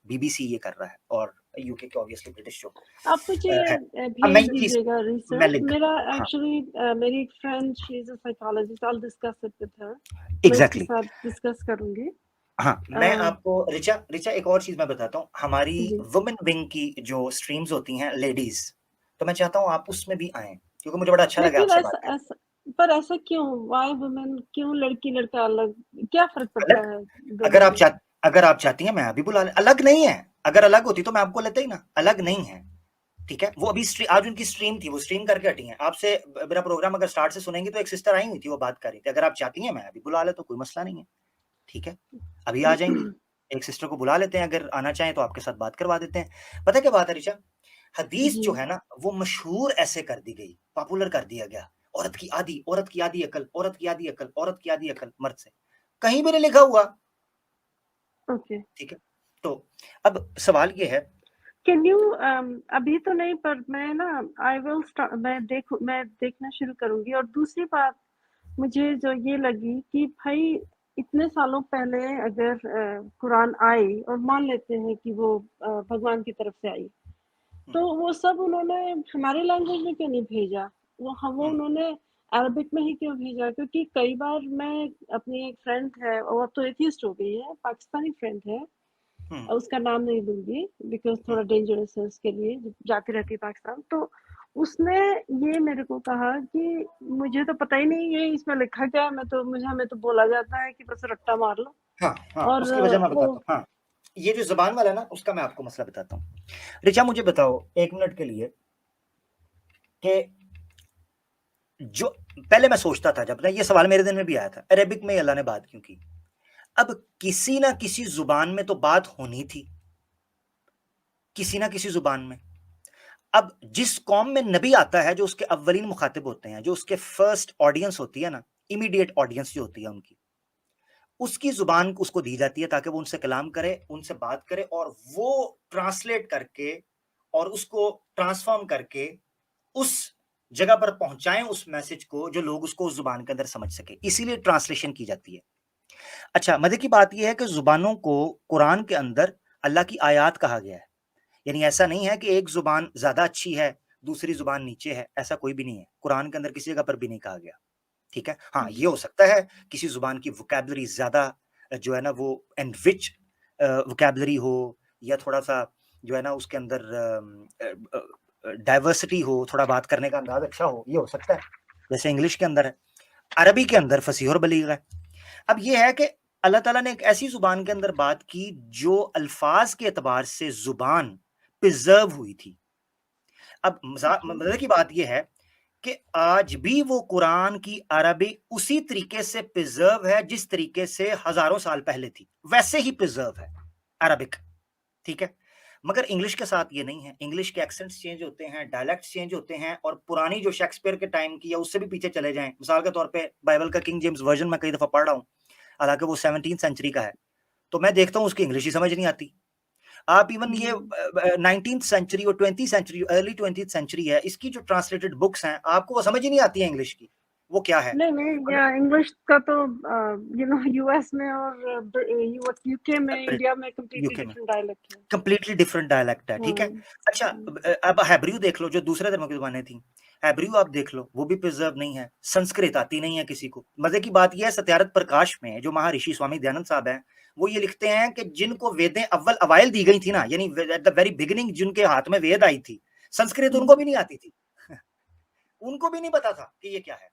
बीबीसी ये कर रहा है, और यूके के ऑब्वियसली ब्रिटिश जो आप मुझे है। अब मैं भेज ये चीज, दीजिएगा मैं रिसर्च। लिंक, मेरा हाँ, एक्चुअली मेरी एक friend, she is a psychologist, I will discuss it with her. मैं उसके एग्जैक्टली, साथ डिस्कस करूंगी। हाँ, मैं आपको रिचा एक और चीज मैं बताता हूँ, हमारी जी, वुमेन विंग की जो स्ट्रीम्स होती हैं लेडीज, तो मैं चाहता हूँ आप उसमें भी आए, क्योंकि मुझे बड़ा अच्छा लगा लेकिन आपसे बात ऐसा करके। ऐसा पर ऐसा क्यों? वाई वुमेन, क्यों लड़की लड़का अलग? क्या फर्क पड़ता अलग, है अगर दोनों आप में? अगर आप चाहती हैं मैं अभी बुला ले, अलग नहीं है, अगर अलग होती तो मैं आपको लेता ही ना, अलग नहीं है, ठीक है। वो अभी आज उनकी स्ट्रीम थी, वो स्ट्रीम करके हटी हैं, आपसे मेरा प्रोग्राम अगर स्टार्ट से सुनेंगे तो एक सिस्टर आई हुई थी, वो बात कर रही थी, अगर आप चाहती हैं मैं अभी बुला ले तो कोई मसला नहीं है, ठीक है, अभी आ जाएंगी, एक सिस्टर को बुला लेते हैं, अगर आना चाहें तो आपके साथ बात करवा देते हैं। पता क्या बात है रिचा, हदीस जी, जो है ना वो मशहूर ऐसे कर दी गई, पॉपुलर कर दिया गया, औरत की आधी अकल, औरत की आधी अकल, औरत की आधी अकल मर्द से, कहीं भी नहीं लिखा हुआ, ओके। ठीक है। तो अब सवाल ये है, कैन यू अभी तो नहीं, पर मैं ना आई विल मैं देखना शुरू करूंगी। और दूसरी बात मुझे जो ये लगी कि भाई इतने सालों पहले अगर कुरान आई और मान लेते हैं कि वो भगवान की तरफ से आई, तो वो सब उन्होंने हमारे लैंग्वेज में क्यों नहीं भेजा? वो उन्होंने अरबिक में ही क्यों भेजा? क्योंकि कई बार मैं अपनी एक फ्रेंड है, वो अब तो एथियस्ट हो गई है, पाकिस्तानी फ्रेंड है, उसका नाम नहीं लूंगी बिकॉज थोड़ा डेंजरस है उसके लिए, जाती रहती है पाकिस्तान। तो उसने ये मेरे को कहा कि मुझे तो पता ही नहीं ये इसमें लिखा क्या है, मैं तो मुझे हमें तो बोला जाता है कि बस रट्टा मार लो। हाँ, हाँ, और उसकी वजह मैं वो बताता हूँ। हाँ, ये जो ज़ुबान वाला है ना, उसका मैं आपको मसला बताता हूँ। ऋचा मुझे बताओ 1 मिनट के लिए कि जो पहले मैं सोचता था जब ना ये सवाल मेरे दिल में भी आया था, अरेबिक में अल्लाह ने बात क्यों की? अब किसी ना किसी ज़ुबान में तो बात होनी थी, किसी ना किसी ज़ुबान में। अब जिस कौम में नबी आता है, जो उसके अव्वलीन मुखातिब होते हैं, जो उसके फर्स्ट ऑडियंस होती है ना, इमीडिएट ऑडियंस जो होती है उनकी, उसकी जुबान उसको दी जाती है ताकि वो उनसे कलाम करे, उनसे बात करे और वो ट्रांसलेट करके और उसको ट्रांसफॉर्म करके उस जगह पर पहुंचाएं उस मैसेज को, जो लोग उसको उस जुबान के अंदर समझ सके। इसीलिए ट्रांसलेशन की जाती है। अच्छा, मजे की बात यह है कि जुबानों को कुरान के अंदर अल्लाह की आयात कहा गया है। यानी ऐसा नहीं है कि एक जुबान ज्यादा अच्छी है, दूसरी जुबान नीचे है, ऐसा कोई भी नहीं है। कुरान के अंदर किसी जगह पर भी नहीं कहा गया। ठीक है, हाँ, ये हो सकता है किसी जुबान की वोकैबुलरी ज्यादा जो है ना वो एनरिच वोकैबुलरी हो, या थोड़ा सा जो है ना उसके अंदर डाइवर्सिटी हो, थोड़ा बात करने का अंदाज अच्छा हो, ये हो सकता है। जैसे इंग्लिश के अंदर है, अरबी के अंदर फसीह और बलीग है। अब ये है कि अल्लाह ताला ने एक ऐसी जुबान के अंदर बात की जो अल्फाज के एतबार से जुबान प्रिजर्व हुई थी। अब मजे की बात यह है कि आज भी वो कुरान की अरबी उसी तरीके से प्रिजर्व है जिस तरीके से हजारों साल पहले थी, वैसे ही प्रिजर्व है अरबिक। ठीक है, मगर इंग्लिश के साथ ये नहीं है। इंग्लिश के एक्सेंट्स चेंज होते हैं, डायलेक्ट्स चेंज होते हैं, और पुरानी जो शेक्सपियर के टाइम की या उससे भी पीछे चले जाएं, मिसाल के तौर पे बाइबल का किंग जेम्स वर्जन मैं कई दफा पढ़ रहा हूँ, हालांकि वो 17वीं सेंचुरी का है, तो मैं देखता हूँ उसकी इंग्लिश ही समझ नहीं आती। आप इवन ये 19th सेंचुरी और 20th century, early 20th century है, इसकी जो ट्रांसलेटेड बुक्स हैं आपको वो समझ ही नहीं आती है इंग्लिश की, वो क्या है। नहीं नहीं, या इंग्लिश का तो यूएस में और यूके में, इंडिया में कम्प्लीटली यूके में डिफरेंट डायलेक्ट है। कंप्लीटली डिफरेंट डायलेक्ट है। ठीक है, हाँ। अच्छा, अब हैब्रू देख लो, जो दूसरे धर्म की जुबानें थी, हैब्रू आप देख लो, वो भी प्रिजर्व नहीं है। संस्कृत आती नहीं है किसी को। मजे की बात यह है, सत्यारथ प्रकाश में जो महर्षि स्वामी दयानंद साहब हैं, वो ये लिखते हैं कि जिनको वेदें अव्वल अवाइल दी गई थी ना, यानी एट द वेरी बिगिनिंग जिनके हाथ में वेद आई थी, संस्कृत उनको भी नहीं आती थी। उनको भी नहीं पता था कि ये क्या है।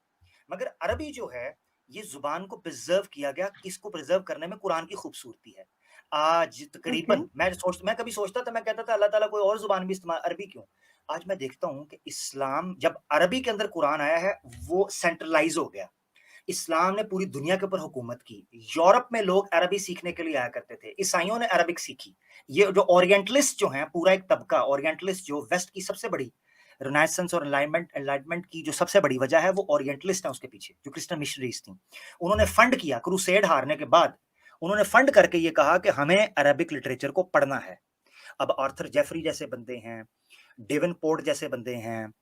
मगर अरबी जो है, ये जुबान को प्रिजर्व किया गया। किसको प्रिजर्व करने में कुरान की खूबसूरती है। आज ओके। तकरीबन मैं कभी सोचता था, मैं कहता था अल्लाह ताला कोई और जुबान भी इस्तेमाल, अरबी क्यों? आज मैं देखता हूं कि इस्लाम जब अरबी के अंदर कुरान आया है, वो सेंट्रलाइज हो गया। इस्लाम ने पूरी दुनिया के ऊपर हुकूमत की। यूरोप में लोग अरबी सीखने के लिए आया करते थे, ईसाइयों ने अरबिक सीखी। ये जो ओरिएंटलिस्ट जो हैं, पूरा एक तबका ओरिएंटलिस्ट, जो वेस्ट की सबसे बड़ी रिनाइसेंस और एनलाइटमेंट की जो सबसे बड़ी वजह है, वो ओरिएंटलिस्ट है उसके पीछे, जो क्रिश्चियन मिशनरीज थी। उन्होंने फंड किया, क्रूसेड हारने के बाद उन्होंने फंड करके ये कहा कि हमें अरबिक लिटरेचर को पढ़ना है। अब आर्थर जेफरी जैसे बंदे हैं, डेवन पोर्ट जैसे बंदे हैं,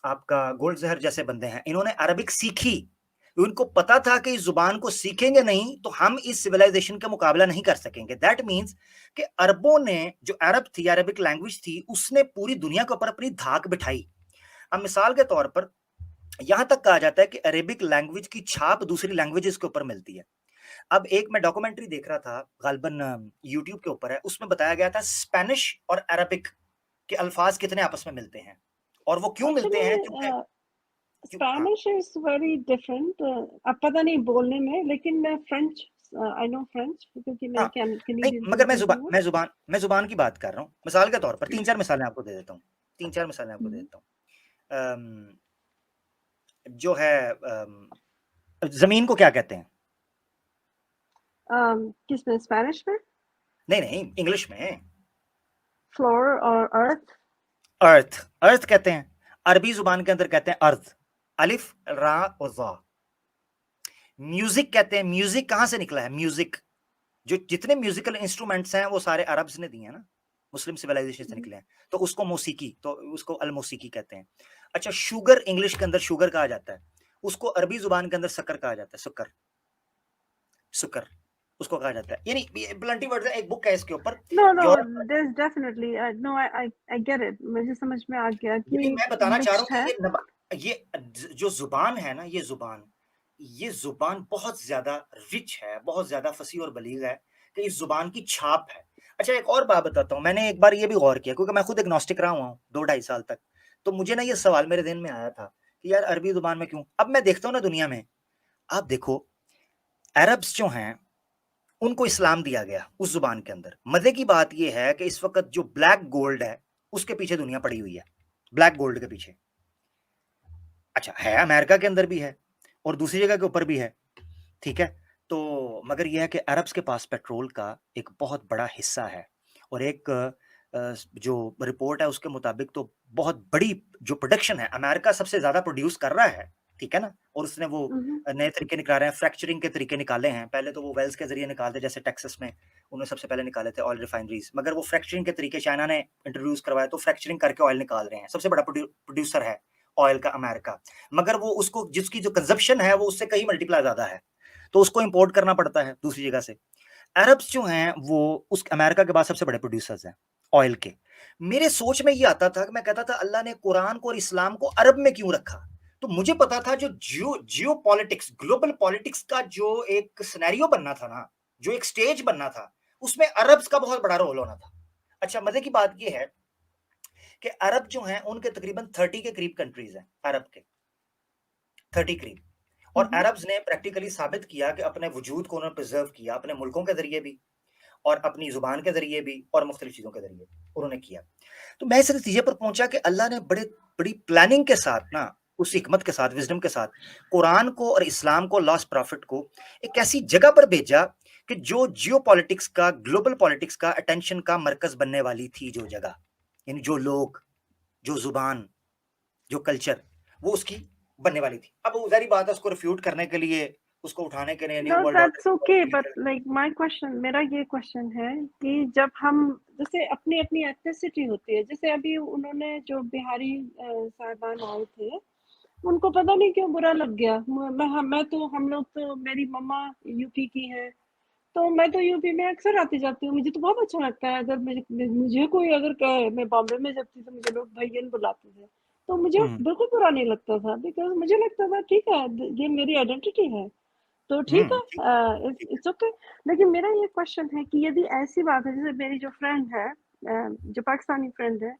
आपका गोल्डजहर जैसे बंदे हैं, इन्होंने अरबिक सीखी। उनको पता था कि इस जुबान को सीखेंगे नहीं तो हम इस सिविलाइजेशन का मुकाबला नहीं कर सकेंगे। दैट मीन्स कि अरबों ने, जो अरब थी, अरबिक लैंग्वेज थी, उसने पूरी दुनिया के ऊपर अपनी धाक बिठाई। अब मिसाल के तौर पर यहां तक कहा जाता है कि अरेबिक लैंग्वेज की छाप दूसरी लैंग्वेजेस के ऊपर मिलती है। अब एक मैं डॉक्यूमेंट्री देख रहा था, गालबन यूट्यूब के ऊपर है, उसमें बताया गया था स्पेनिश और अरबिक के अल्फाज कितने आपस में मिलते हैं, और वो क्यों मिलते हैं, क्योंकि एक्चुअली हाँ, स्पैनिश इज वेरी डिफरेंट। अब पता नहीं बोलने में, लेकिन मैं फ्रेंच, आई नो फ्रेंच, क्योंकि मैं हाँ, नहीं, कैनेडियन मगर सिटीजन हूँ। मैं जुबान की बात कर रहा हूँ। मिसाल के तौर पर 3-4 मिसालें आपको दे देता हूँ। 3-4 मिसालें आपको दे देता हूँ। अम, जो है ज़मीन को क्या कहते हैं? किस में, स्पैनिश में? नहीं, नहीं, इंग्लिश में। फ्लोर और अर्थ। अर्थ, अर्थ कहते हैं। अरबी ज़ुबान के अंदर कहते हैं अर्थ, अलिफ, रा और ज़ा। म्यूज़िक कहते हैं। म्यूज़िक कहाँ से निकला है? म्यूज़िक, जो जितने म्यूज़िकल इंस्ट्रूमेंट्स हैं वो सारे अरब्स ने दिए हैं ना, मुस्लिम सिविलाइजेशन से निकले हैं। तो उसको मौसीकी, तो उसको अल मौसीकी कहते हैं। अच्छा, शुगर इंग्लिश के अंदर शुगर कहा जाता है, उसको अरबी ज़ुबान के अंदर शक्कर कहा जाता है, शक्कर, शक्कर उसको कहा जाता है। यानी ये ब्लंटी वर्ड है, एक बुक है इसके ऊपर। No no, Europe, this definitely, no, I get it, मुझे समझ में आ गया यही कि मैं बताना चाह रहा हूँ मिक्स्ड है। कि ये जो जुबान है ना, ये जुबान बहुत ज्यादा रिच है, बहुत ज्यादा फसी और बलीग है, कि इस जुबान की छाप है। अच्छा, एक और बात बताता हूँ, मैंने एक बार ये भी गौर किया, क्योंकि मैं खुद एग्नोस्टिक रहा हुआ हूँ 2-2.5 साल तक। तो मुझे ना ये सवाल मेरे दिन में आया था कि यार अरबी जुबान में क्यों। अब मैं देखता हूँ ना दुनिया में, आप देखो, अरब्स जो हैं उनको इस्लाम दिया गया उस जुबान के अंदर। मजे की बात यह है कि इस वक्त जो ब्लैक गोल्ड है उसके पीछे दुनिया पड़ी हुई है, ब्लैक गोल्ड के पीछे। अच्छा है, अमेरिका के अंदर भी है और दूसरी जगह के ऊपर भी है, ठीक है। तो मगर यह है कि अरब्स के पास पेट्रोल का एक बहुत बड़ा हिस्सा है और एक जो रिपोर्ट है उसके मुताबिक तो बहुत बड़ी जो प्रोडक्शन है, अमेरिका सबसे ज्यादा प्रोड्यूस कर रहा है, ठीक है ना। और उसने वो नए तरीके निकाल रहे हैं, फ्रैक्चरिंग के तरीके निकाले हैं। पहले तो वो वेल्स के जरिए निकालते, जैसे टेक्सास में उन्होंने सबसे पहले निकाले थे ऑयल रिफाइनरीज, मगर वो फ्रैक्चरिंग के तरीके चाइना ने इंट्रोड्यूस करवाया, तो फ्रैक्चरिंग करके ऑयल निकाल रहे हैं। सबसे बड़ा प्रोड्यूसर है ऑयल का अमेरिका, मगर वो उसको जिसकी जो कंजप्शन है वो उससे कहीं मल्टीप्लाई ज्यादा है, तो उसको इंपोर्ट करना पड़ता है दूसरी जगह से। अरब्स जो हैं वो उस अमेरिका के बाद सबसे बड़े प्रोड्यूसर्स हैं ऑयल के। मेरे सोच में ये आता था कि मैं कहता था अल्लाह ने कुरान को और इस्लाम को अरब में क्यों रखा। तो मुझे पता था जो जियो पॉलिटिक्स, ग्लोबल पॉलिटिक्स का जो एक सिनेरियो बनना था ना, जो एक स्टेज बनना था, उसमें अरब्स का बहुत बड़ा रोल होना था। अच्छा, मजे की बात यह है कि अरब जो हैं उनके तकरीबन 30 के करीब कंट्रीज हैं, अरब के 30 करीब। और अरब्स ने प्रैक्टिकली साबित किया कि अपने वजूद को उन्होंने प्रिजर्व किया, अपने मुल्कों के जरिए भी और अपनी जुबान के जरिए भी और मुख्तलिफ चीजों के जरिए उन्होंने किया। तो मैं इस नतीजे पर पहुंचा कि अल्लाह ने बड़े बड़ी प्लानिंग के साथ ना, उस हिकमत के साथ, विजडम के साथ कुरान को और इस्लाम को, लॉस्ट प्रॉफिट को एक ऐसी जगह पर भेजा कि जो जियो पॉलिटिक्स का, ग्लोबल पॉलिटिक्स का अटेंशन का मरकज बनने वाली थी, जो जगह, यानी जो लोग, जो जुबान, जो कल्चर, वो उसकी बनने वाली थी। अब वो जारी बात है, उसको रिफ्यूट करने के लिए, उसको उठाने के लिए new No, world that's okay, order. but like my question, मेरा ये क्वेश्चन है कि जब हम जैसे अपनी अपनी एथनिसिटी होती है, जैसे अभी उन्होंने जो बिहारी साहिबान आए थे, उनको पता नहीं क्यों बुरा लग गया। मैं तो, हम लोग तो, मेरी मम्मा यूपी की है, तो मैं तो यूपी में अक्सर आती जाती हूँ, मुझे तो बहुत अच्छा लगता है। अगर मुझे कोई अगर कहे, मैं बॉम्बे में जब थी तो मुझे लोग भैयन बुलाते थे, तो मुझे बिल्कुल बुरा नहीं लगता था, बिकॉज मुझे लगता था ठीक है, ये मेरी आइडेंटिटी है, तो ठीक है, इट्स ओके। लेकिन मेरा ये क्वेश्चन है कि यदि ऐसी बात है, जैसे मेरी जो फ्रेंड है, जो पाकिस्तानी फ्रेंड है,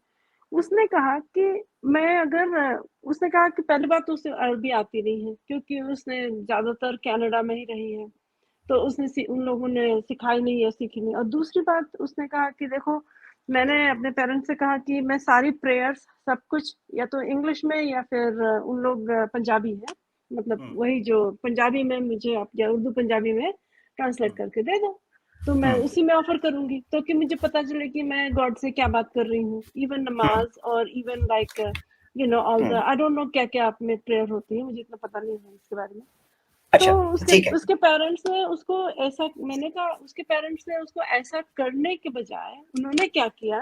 उसने कहा कि मैं अगर उसने कहा कि पहली बात तो उसे अरबी आती नहीं है, क्योंकि उसने ज़्यादातर कनाडा में ही रही है, तो उसने उन लोगों ने सिखाई नहीं है, सीखी नहीं। और दूसरी बात उसने कहा कि देखो, मैंने अपने पेरेंट्स से कहा कि मैं सारी प्रेयर्स सब कुछ या तो इंग्लिश में या फिर उन लोग पंजाबी है, मतलब वही जो पंजाबी में मुझे आप या उर्दू पंजाबी में ट्रांसलेट करके दे दो, तो मैं उसी में ऑफर करूंगी, तो कि मुझे पता चले कि मैं गॉड से क्या बात कर रही हूँ, इवन नमाज और even like all the, I don't know क्या क्या आप में प्रेयर होती है, मुझे इतना पता नहीं है इसके बारे में। तो अच्छा, उसके ठीक है। उसके पेरेंट्स ने उसको ऐसा, मैंने कहा उसके पेरेंट्स ने उसको ऐसा करने के बजाय उन्होंने क्या किया,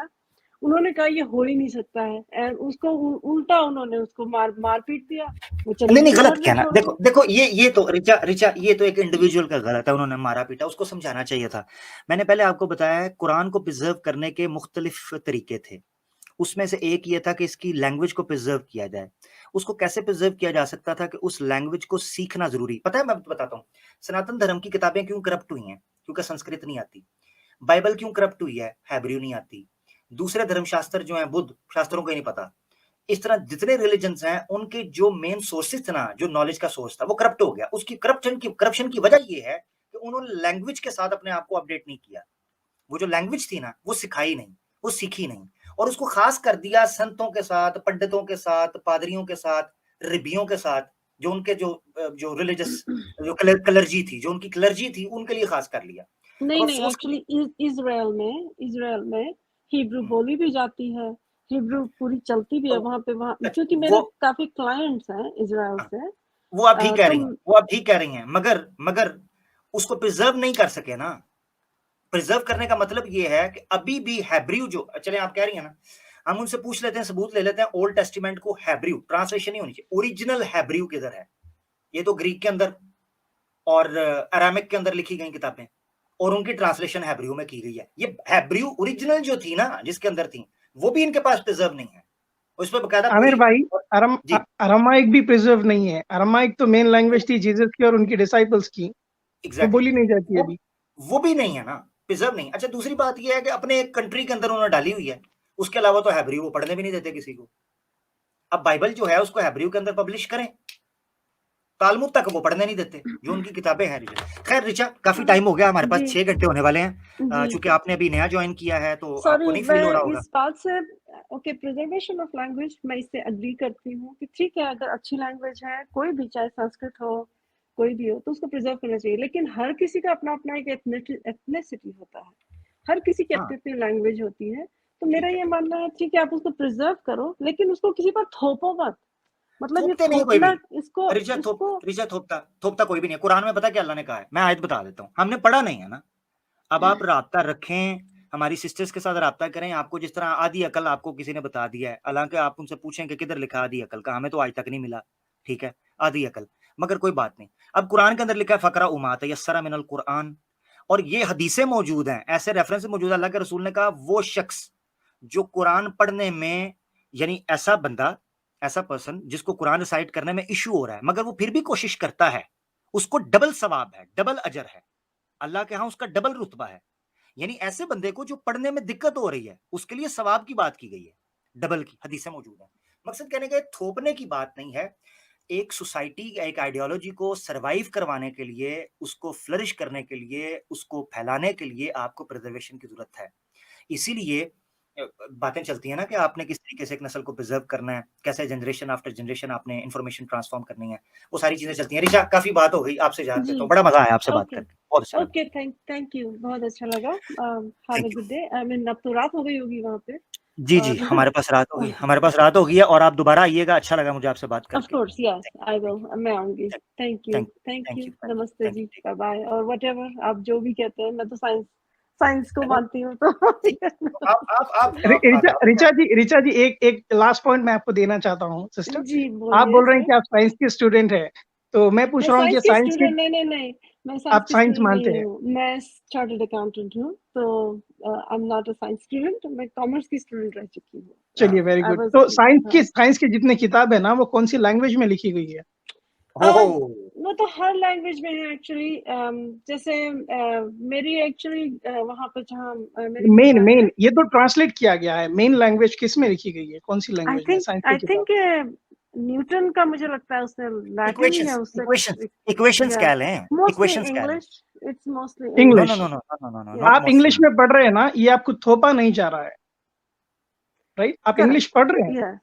उन्होंने कहा ये हो ही नहीं सकता है, और उसको उल्टा उन्होंने उसको मारपीट दिया, वो चली नहीं नहीं, गई गलत घर से कहना। छोड़ के। देखो देखो, ये तो रिचा रिचा, ये तो एक इंडिविजुअल का गलत है, उन्होंने मारा पीटा, उसको समझाना चाहिए था। मैंने पहले आपको बताया है, कुरान को प्रिजर्व करने के मुख्तलिफ तरीके थे। उसमें से एक ये था कि इसकी लैंग्वेज को प्रिजर्व किया जाए। उसको कैसे प्रिजर्व किया जा सकता था कि उस लैंग्वेज को सीखना जरूरी। पता है, मैं बताता हूँ, सनातन धर्म की किताबें क्यों करप्ट हुई हैं? क्योंकि संस्कृत नहीं आती। बाइबल क्यों करप्ट हुई है? हैब्रू नहीं आती। दूसरे धर्म शास्त्र जो है, बुद्ध शास्त्रों को ही नहीं पता। इस तरह जितने रिलीजन्स हैं, उनके जो मेन सोर्सेज था ना, जो नॉलेज का सोर्स था, वो करप्ट हो गया। उसकी करप्शन की वजह ये है कि उन्होंने लैंग्वेज के साथ अपने आप को अपडेट नहीं किया। वो जो लैंग्वेज थी ना, वो सिखाई नहीं, वो सीखी नहीं, और उसको खास कर दिया संतों के साथ, पंडितों के साथ, पादरियों के साथ, रिबियों के साथ, जो उनके जो रिलीजियस, जो कलर्जी थी, जो उनकी क्लर्जी थी, उनके लिए खास कर लिया। अब नहीं नहीं, अफसोस की, एक्चुअली इजराइल में हिब्रू बोली भी जाती है, हिब्रू पूरी चलती भी है वहाँ पे, वहाँ क्योंकि वो मेरे काफी क्लाइंट्स हैं इजराइल से। वो आप ठीक कह तो रही हैं, वो आप ठीक कह रही हैं, मगर मगर उसको प्रिजर्व नहीं कर सके ना। प्रिजर्व करने का मतलब ये है कि अभी भी हैब्रू, जो चले आप कह रही हैं ना, हम उनसे पूछ लेते हैं, सबूत ले लेते हैं, ओल्ड टेस्टिमेंट को हैब्रू ट्रांसलेशन नहीं होनी चाहिए, ओरिजिनल हैब्रू किधर है? ये तो ग्रीक के अंदर और अरामिक के अंदर लिखी गई किताबें, और उनकी ट्रांसलेशन हैब्रू में की गई है। ये हैब्रू ओरिजिनल जो थी ना, जिसके अंदर थी, वो भी इनके पास प्रिजर्व नहीं है। उस पर बकायदा आमिर पूरी, भाई, जी अरामाइक भी प्रिजर्व नहीं है। अरामाइक तो मेन लैंग्वेज थी जीसस की और उनकी डिसाइपल्स की, वो एग्जैक्टली बोली नहीं जाती वो अभी। वो भी नहीं है ना, प्रिजर्व नहीं। अच्छा, दूसरी बात ये है कि अपने कंट्री के अंदर उन्होंने डाली हुई है, उसके अलावा तो हैब्रू वो पढ़ने भी नहीं देते किसी को। अब बाइबल जो है उसको हैब्रू के अंदर पब्लिश करें, तालमुद तक वो पढ़ने नहीं देते, जो उनकी किताबें हैं। खैर रिचा, काफी टाइम हो गया, हमारे पास जी 6 घंटे होने वाले हैं। जी चूंकि आपने अभी नया ज्वाइन किया है तो आपको सॉरी, नहीं फील हो रहा मैं होगा। इस बात से ओके, प्रिजर्वेशन ऑफ लैंग्वेज मैं इससे एग्री करती हूँ कि ठीक है, अगर अच्छी लैंग्वेज है कोई भी, चाहे संस्कृत हो कोई भी हो, तो उसको प्रिजर्व करना चाहिए। लेकिन हर किसी का अपना अपना एक एथनिसिटी होता है, हर किसी की हाँ अपनी अपनी लैंग्वेज होती है। तो मेरा ठीक है, ये मानना है ठीक है, आप उसको प्रिजर्व करो, लेकिन उसको किसी पर थोपो मत। मतलब ये थोपते नहीं कोई थोपना, भी। इसको इसको रिचा थोपता थोपता कोई भी नहीं है। कुरान में पता क्या अल्लाह ने कहा है, मैं आयत बता देता हूँ, हमने पढ़ा नहीं है ना। अब आप राब्ता रखें, हमारी सिस्टर्स के साथ राब्ता करें। आपको जिस तरह आधी अकल आपको किसी ने बता दिया है, हालांकि आप उनसे पूछें कि किधर लिखा आधी अकल का, हमें तो आज तक नहीं मिला, ठीक है, आधी अकल। मगर कोई बात नहीं, अब कुरान के अंदर लिखा है फकरा उमा तयस्सरा मिनल कुरान, और ये हदीसें मौजूद हैं, ऐसे रेफरेंस मौजूद है। अल्लाह के रसूल ने कहा वो शख्स जो कुरान पढ़ने में, यानी ऐसा बंदा, ऐसा पर्सन जिसको कुरान रिसाइट करने में इशू हो रहा है मगर वो फिर भी कोशिश करता है, उसको डबल सवाब है, डबल अजर है, अल्लाह के यहां उसका डबल रुतबा है। यानी ऐसे बंदे को जो पढ़ने में दिक्कत हो रही है, उसके लिए सवाब की बात की गई है, डबल की हदीसें मौजूद है। मकसद कहने का थोपने की बात नहीं है। एक सोसाइटी, एक आइडियोलॉजी को सरवाइव करवाने के लिए, उसको फ्लरिश करने के लिए, उसको फैलाने के लिए आपको प्रिजर्वेशन की जरूरत है। इसीलिए बातें चलती है ना कि आपने किस तरीके से एक नस्ल को प्रिजर्व करना है, कैसे जनरेशन आफ्टर जनरेशन आपने इंफॉर्मेशन ट्रांसफॉर्म करनी है, वो सारी चीजें चलती हैं। ऋचा, काफी बात हो गई, आपसे जान जी लेता हूँ, बड़ा मजा आया आपसे बात ओके करके, बहुत अच्छा लगा। ओके, थैंक यू, बहुत अच्छा लगा। Have thank a you. Good day. I mean अब तो रात हो गई होगी वहाँ पे। जी जी, और हमारे पास रात हो गई, हमारे पास रात हो गई है, और आप दोबारा आइएगा, अच्छा लगा मुझे आपसे बात ऑफ करके। Course, yes I thank will, मैं आऊंगी। You, thank you, thank thank thank you, you, नमस्ते थैंक जी, यू। बाय बाय, और व्हाटएवर आप जो भी कहते हैं, मैं तो साइंस साइंस को चलो मानती हूँ तो ठीक, तो रिचा जी, एक एक लास्ट पॉइंट मैं आपको देना चाहता हूँ सिस्टर। जी आप बोलिए बोल रहे हैं सर। कि आप साइंस के स्टूडेंट हैं, तो मैं पूछ मैं रहा हूँ कि साइंस की साइंस के स्टूडेंट नहीं, मैं साइंस आप की साइंस स्टूडेंट मानते नहीं हैं? हूँ, मैं चार्टर्ड अकाउंटेंट हूँ। तो I am not a science student, मैं कॉमर्स की स्टूडेंट रह चुकी हूँ। चलिए, वेरी आई गुड। वाज तो साइंस की जितनी किताब है ना, वो कौन सी लैंग्वेज में लिखी गई है? हो वो तो हर लैंग्वेज में है एक्चुअली। जैसे मेरी एक्चुअली वहाँ पे जहाँ मेरे मेन पिता मेन हैं, ये तो ट्रांसलेट किया गया है, मेन लैंग्वेज किस में लिखी गई है, कौन सी लैंग्वेज में साइंस की आई किताब? थिंक न्यूटन का, मुझे लगता है उसने लैटिन या इक्वेशंस, उससे कुछ। इक्वेशंस, इक्वेशंस या कह लें, मोस्टली इक्वेशंस कह लें। English, it's mostly no no English. English. No no no no no, या नॉट आप मोस्टली। इंग्लिश में पढ़ रहे हैं ना, ये आपको थोपा नहीं जा रहा है, राइट? आप इंग्लिश करेक्ट, पढ़ रहे हैं, या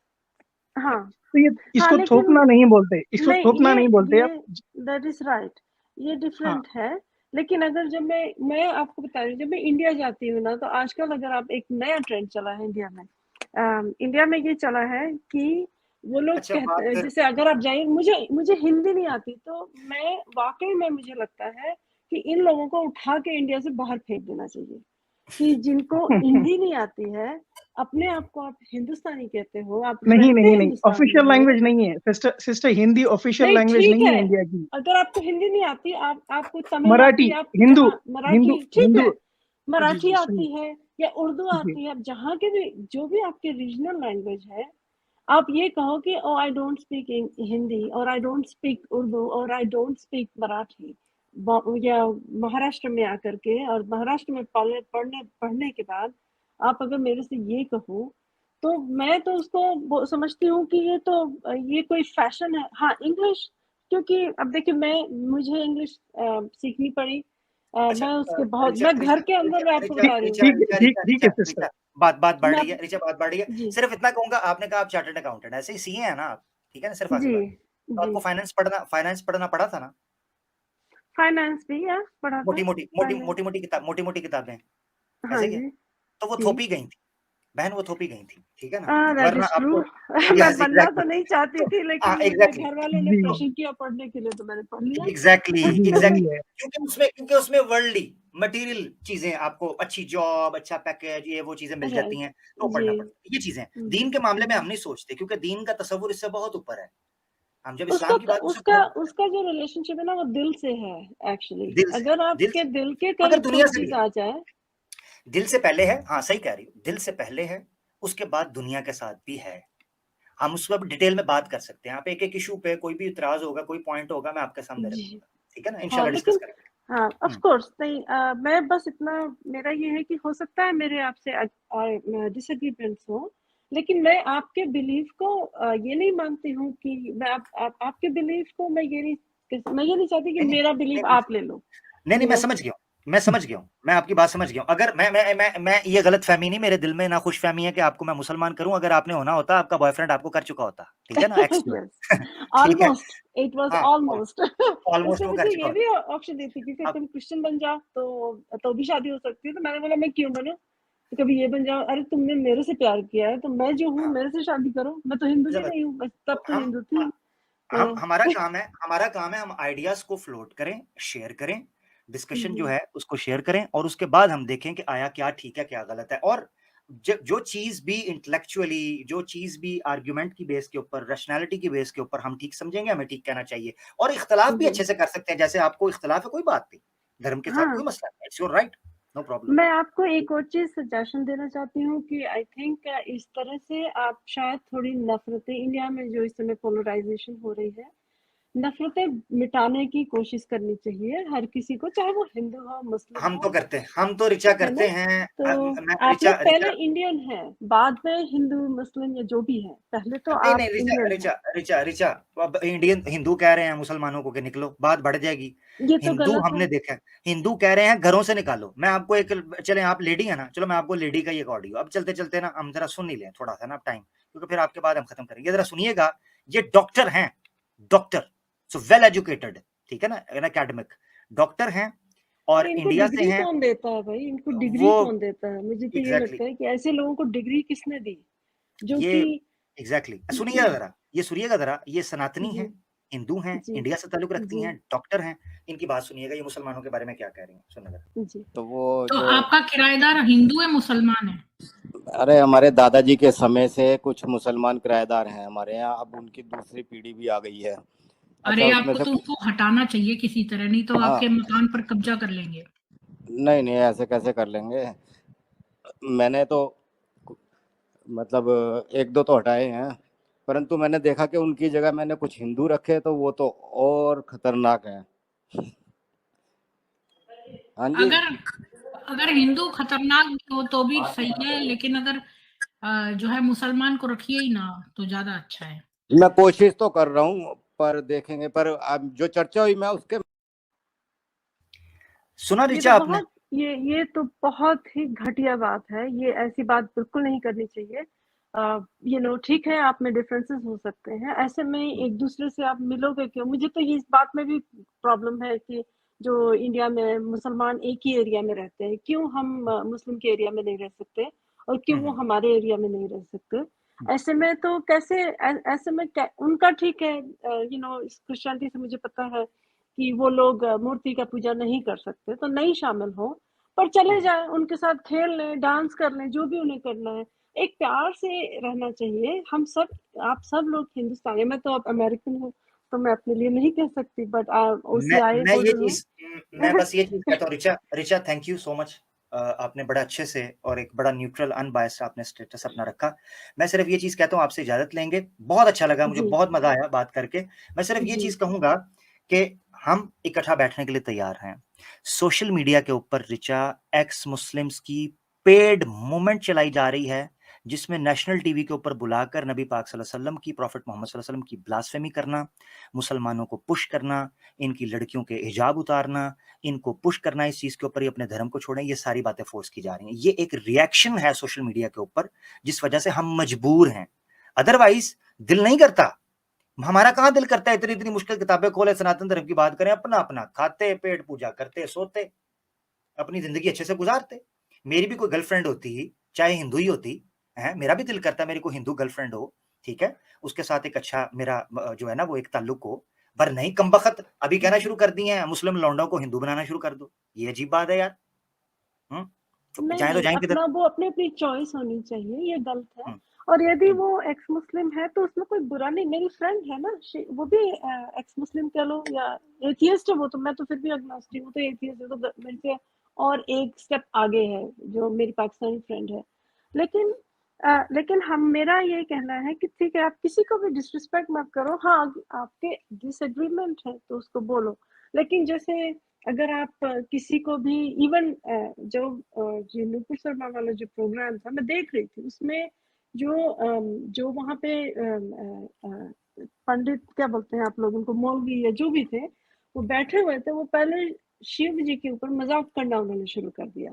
हाँ तो ये हाँ, इसको लेकिन थोपना नहीं बोलते, इसको नहीं, थोपना नहीं बोलते आप। ये दैट इज राइट, ये हाँ, डिफरेंट है। लेकिन अगर जब मैं आपको बता रही हूँ, जब मैं इंडिया जाती हूँ ना, तो आजकल अगर आप, एक नया ट्रेंड चला है इंडिया में, इंडिया में ये चला है कि वो लोग अच्छा कहते बात हैं, फिर, जैसे अगर आप जाइए, मुझे हिंदी नहीं आती, तो मैं वाकई में, मुझे लगता है कि इन लोगों को उठा के इंडिया से बाहर फेंक देना चाहिए। कि जिनको हिंदी नहीं आती है, अपने आप को आप हिंदुस्तानी कहते हो, आप नहीं रहते नहीं नहीं, हिंदुस्तान में ऑफिशियल हो। लैंग्वेज नहीं है सिस्टर, हिंदी ऑफिशियल नहीं लैंग्वेज ठीक नहीं है, है इंडिया की। अगर आपको हिंदी नहीं आती, आपको तमिल मराठी, आती, आप हिंदू, जहाँ हिंदू, मराठी, ठीक हिंदू। है, जी मराठी जी, सुनिए। आती है या उर्दू जी आती है, आप जहाँ के भी, जो भी आपके रीजनल लैंग्वेज है, आप ये कहो कि ओ आई डोंट स्पीक हिंदी, और आई डोंट स्पीक उर्दू, और आई डोंट स्पीक मराठी, या महाराष्ट्र में आकर के, और महाराष्ट्र में पढ़ने पढ़ने के बाद आप अगर मेरे से ये कहो, तो मैं तो उसको समझती हूँ कि ये कोई फैशन है। हाँ, इंग्लिश, क्योंकि अब देखिए, मुझे इंग्लिश सीखनी पड़ी। अच्छा मैं उसके बहुत, रिचा मैं रिचा घर के अंदर, मैं आपको रिचा ठीक बता रही हूँ। रिचा ठीक रिचा ठीक रिचा ठीक रिचा है सिस्टर। रिचा, बात बात बढ़ मैं रही है रिचा, बात बढ़ रही है। जी सिर्फ इतना कहूंगा, आपने कहा आप चार्टर्ड अकाउंटेंट, ऐसे ही सीए है ना आप, ठीक है ना, सिर्फ आखिरी जी बात, तो जी, आपको फाइनेंस पढ़ना पड़ा था ना? फाइनेंस भी है, पढ़ा था, मोटी मोटी मोटी फाइनेंस। मोटी मोटी किताब, मोटी मोटी किताबें, हाँ ऐसे क्या? जी तो वो जी, थोपी गई थी बहन, वो थोपी गई थी, ठीक है ना, दैट वरना इज ट्रू। आपको, मैं यस बनना तो एग्जैक्टली, नहीं चाहती तो थी, हाँ लेकिन मुझे एग्जैक्टली, घर वालों ने जी प्रेशर किया पढ़ने के लिए, तो मैंने पढ़ लिया। एग्जैक्टली जी, एग्जैक्टली, वही है। क्योंकि उसमें वर्ल्डली मटेरियल चीजें, आपको अच्छी जॉब, अच्छा पैकेज, ये वो चीजें मिल जाती राइट, हैं, तो जी पढ़ना पड़ता है, ये चीजें। जी दीन के मामले में जी। हम नहीं सोचते, क्योंकि दीन का तस्वुर इससे बहुत ऊपर है। हम जब उसका इस्लाम की बात, उससे उसका बहुत ऊपर उसका जो रिलेशनशिप है ना, वो दिल से है एक्चुअली। है, दिल से, अगर दिल आपके से, दिल के मगर करीब दुनिया कोई से भी चीज है, आ जाए। दिल से पहले है, हाँ सही कह रही हूँ, दिल से पहले है, उसके बाद दुनिया के साथ भी है। हम उस पर डिटेल में बात कर सकते हैं, आप एक एक इशू पे कोई भी इतराज होगा, कोई पॉइंट होगा, मैं आपके सामने जी रखूंगा, ठीक है ना, हाँ, इंशाल्लाह डिस्कस लेकिन करेंगे। हाँ, ऑफ कोर्स नहीं, मैं बस इतना, मेरा ये है कि हो सकता है मेरे आपसे डिसएग्रीमेंट्स हो, लेकिन मैं आपके बिलीफ को ये नहीं मानती हूँ कि मैं आपके बिलीफ को मैं ये नहीं मैं ये नहीं चाहती कि नहीं, मेरा नहीं, बिलीफ नहीं, आप ले लो। नहीं, यू मैं नो समझ गया हूँ, मैं समझ गया हूँ, मैं आपकी बात समझ गया हूँ। अगर मैं ये गलतफ़हमी नहीं, मेरे दिल में ना खुशफ़हमी है कि आपको मैं मुसलमान करूँ, अगर आपने होना होता, आपका बॉयफ्रेंड आपको कर चुका होता, ठीक है ना? एक्स-2 यस, ठीक है? ऑलमोस्ट, इट वाज़ हाँ, ऑलमोस्ट। उसने ऑलमोस्ट वो कर मुझे चुका ये भी होता। ऑप्शन दी थी कि फिर अब तुम क्रिश्चियन बन जाओ तो भी शादी हो सकती है। तो मैंने बोला मैं क्यों बनूँ? तो कभी ये बन जाओ, अरे तुमने मेरे से प्यार किया है, तो मैं जो हूँ हाँ, मेरे से शादी करो। मैं तो हिंदू भी ज़बरदस्त। नहीं हूँ, मैं तब तो तो हिंदू थी। हम तो हमारा काम है हम आइडियाज़ को फ्लोट करें, शेयर करें, डिस्कशन जो जी, है उसको शेयर करें और उसके बाद हम देखें कि आया क्या ठीक है, क्या गलत है। और जो चीज़ भी इंटेलेक्चुअली, जो चीज़ भी आर्गुमेंट की बेस के ऊपर, रैशनैलिटी की बेस के ऊपर हम ठीक समझेंगे, हमें ठीक कहना चाहिए। और इख्तिलाफ भी जी। अच्छे से कर सकते हैं, जैसे आपको इख्तिलाफ है, कोई बात नहीं। धर्म के साथ हाँ। कोई मसला नहीं, it's your right, no problem. मैं आपको एक और चीज़ सजेशन देना चाहती हूँ कि आई थिंक इस तरह से आप शायद थोड़ी नफ़रतें इंडिया में जो इस समय पोलराइज़ेशन हो रही है, नफ़रतें मिटाने की कोशिश करनी चाहिए हर किसी को, चाहे वो हिंदू हो, मुस्लिम हम तो हो, करते हैं, हम तो ऋचा है ना? करते हैं। तो मैं आप ऋचा लोग पहले ऋचा इंडियन हैं, बाद में हिंदू, मुस्लिम या जो भी हैं, पहले तो नहीं, आप नहीं, ऋचा इंडियन हैं। ऋचा ऋचा ऋचा अब इंडियन हिंदू कह रहे हैं मुसलमानों को कि निकलो, बात बढ़ जाएगी। ये तो हिंदू गलत है। हमने देखा है, हिंदू कह रहे हैं घरों से निकालो। मैं आपको एक चलें, आप लेडी हैं ना, चलो मैं आपको लेडी का ही एक ऑडियो अब चलते-चलते ना हम ज़रा सुन ही लें थोड़ा-सा ना टाइम, क्योंकि फिर आपके बाद हम खत्म करेंगे। ज़रा सुनिएगा, ये डॉक्टर हैं, डॉक्टर, सो वेल एजुकेटेड, ठीक है ना? एन एकेडमिक डॉक्टर हैं पर और इनको इंडिया से डिग्री हैं। कौन देता है भाई? इनको डिग्री वो कौन देता है? मुझे तो ये एग्ज़ैक्टली लगता है कि ऐसे लोगों को डिग्री किसने दी? जो ये कि एग्ज़ैक्टली सुनिएगा ज़रा, ये सुनिएगा ज़रा, ये सनातनी जी, हैं, हिंदू हैं, जी, इंडिया से ताल्लुक़ रखती जी, हैं, डॉक्टर हैं, इनकी बात सुनिएगा, ये मुसलमानों के बारे में क्या कह रही हैं, सुनिए ज़रा। जी। तो वो तो जो आपका किराएदार हिंदू है मुसलमान है? अरे हमारे दादाजी के समय से कुछ मुसलमान किराएदार हैं हमारे यहाँ, अब उनकी दूसरी पीढ़ी भी आ गई है। अच्छा अरे उसमें आपको से तो उनको हटाना चाहिए किसी तरह, नहीं तो हाँ, आपके मकान पर कब्जा कर लेंगे। नहीं नहीं ऐसे कैसे कर लेंगे। मैंने तो मतलब एक दो तो हटाए हैं, परंतु मैंने देखा कि उनकी जगह मैंने कुछ हिंदू रखे तो वो तो और खतरनाक हैं। हाँ जी। अगर अगर हिंदू खतरनाक भी हो तो भी सही है, लेकिन अगर जो है मुसलमान को रखिए ही ना तो ज्यादा अच्छा है। मैं कोशिश तो कर रहा हूँ, पर देखेंगे। पर अब जो चर्चा हुई मैं उसके सुना ये तो ऋचा आपने? बहुत ये तो बहुत ही घटिया बात है। ये ऐसी बात बिल्कुल नहीं करनी चाहिए। ठीक है, आप में डिफरेंसेस हो सकते हैं। ऐसे में एक दूसरे से आप मिलोगे क्यों? मुझे तो ये इस बात में भी प्रॉब्लम है कि जो इंडिया में मुसलमान एक ही एरिया में रहते हैं, क्यों हम मुस्लिम के एरिया में नहीं रह सकते और क्यों हुँ, वो हुँ। हमारे एरिया में नहीं रह सकते? ऐसे में तो कैसे ऐसे में क्या उनका ठीक है। इस क्रिश्चियनिटी से मुझे पता है कि वो लोग मूर्ति का पूजा नहीं कर सकते, तो नहीं शामिल हो, पर हुँ, चले हुँ। जाएँ, उनके साथ खेल लें, डांस कर लें, जो भी उन्हें करना है। एक प्यार से रहना चाहिए। आप सब लोग हिंदुस्तानी, मैं तो अब अमेरिकन हूँ, तो मैं अपने लिए नहीं कह सकती, बट ओसीआई मैं ये होल्डर हूँ। चीज़ मैं बस ये चीज़ कहता हूँ Richa Richa thank you so much. आपने बड़ा अच्छे से और एक बड़ा न्यूट्रल अनबायस्ड आपने स्टेटस अपना रखा। मैं सिर्फ़ ये चीज़ कहता हूँ आपसे इजाज़त लेंगे। बहुत अच्छा लगा मुझे, जी, बहुत मज़ा आया बात करके। मैं सिर्फ़ ये जी। चीज़ कहूँगा कि हम इकट्ठा बैठने के लिए तैयार हैं। सोशल मीडिया के ऊपर ऋचा एक्स मुस्लिम्स की पेड मूवमेंट चलाई जा रही है, जिसमें नेशनल टीवी के ऊपर बुलाकर नबी पाक सल्लल्लाहु अलैहि वसल्लम की, प्रॉफ़ेट मोहम्मद सल्लल्लाहु अलैहि वसल्लम की ब्लास्फेमी करना, मुसलमानों को पुश करना, इनकी लड़कियों के हिजाब उतारना, इनको पुश करना इस चीज़ के ऊपर, ये अपने धर्म को छोड़ें, ये सारी बातें फ़ोर्स की जा रही हैं। ये एक रिएक्शन है सोशल मीडिया के ऊपर, जिस वजह से हम मजबूर हैं। अदरवाइज़ दिल नहीं करता। हमारा कहाँ दिल करता है इतनी-इतनी मुश्किल किताबें खोलें, सनातन धर्म की बात करें, अपना-अपना खाते, पेट पूजा करते, सोते, अपनी ज़िंदगी अच्छे से गुज़ारते। मेरी भी कोई गर्लफ्रेंड होती, चाहे हिंदू ही होती, हैं, मेरा भी दिल करता है मेरी कोई हिंदू गर्लफ्रेंड हो, ठीक है? उसके साथ एक अच्छा मेरा जो है ना वो एक ताल्लुक हो, पर नहीं कमबख्त अभी कहना शुरू कर दिए हैं मुस्लिम लौंडों को हिंदू बनाना शुरू कर दो। ये अजीब बात है यार। हुँ? तो जाएँ तो नहीं, जाएँ किधर? अपना वो अपनी-अपनी चॉइस होनी चाहिए, ये गलत है। हुँ, और यदि हुँ, वो एक्स मुस्लिम है तो उसमें कोई बुरा नहीं। मेरी फ्रेंड है ना, वो भी एक्स मुस्लिम कह लो या एथियस्ट है वो तो, मैं तो फिर भी एग्नोस्टिक हूँ, तो एथियस्ट है तो मेरे से और एक स्टेप आगे है, जो मेरी पाकिस्तानी फ्रेंड है। लेकिन लेकिन हम मेरा ये कहना है कि ठीक है, आप किसी को भी डिसरिस्पेक्ट मत करो। हाँ, आपके डिसएग्रीमेंट है तो उसको बोलो। लेकिन जैसे अगर आप किसी को भी इवन जो नुपुर शर्मा वाला जो प्रोग्राम था मैं देख रही थी, उसमें जो वहाँ पे पंडित क्या बोलते हैं आप लोग उनको, मौलवी या जो भी थे, वो बैठे हुए थे, वो पहले शिव जी के ऊपर मजाक करना उन्होंने शुरू कर दिया,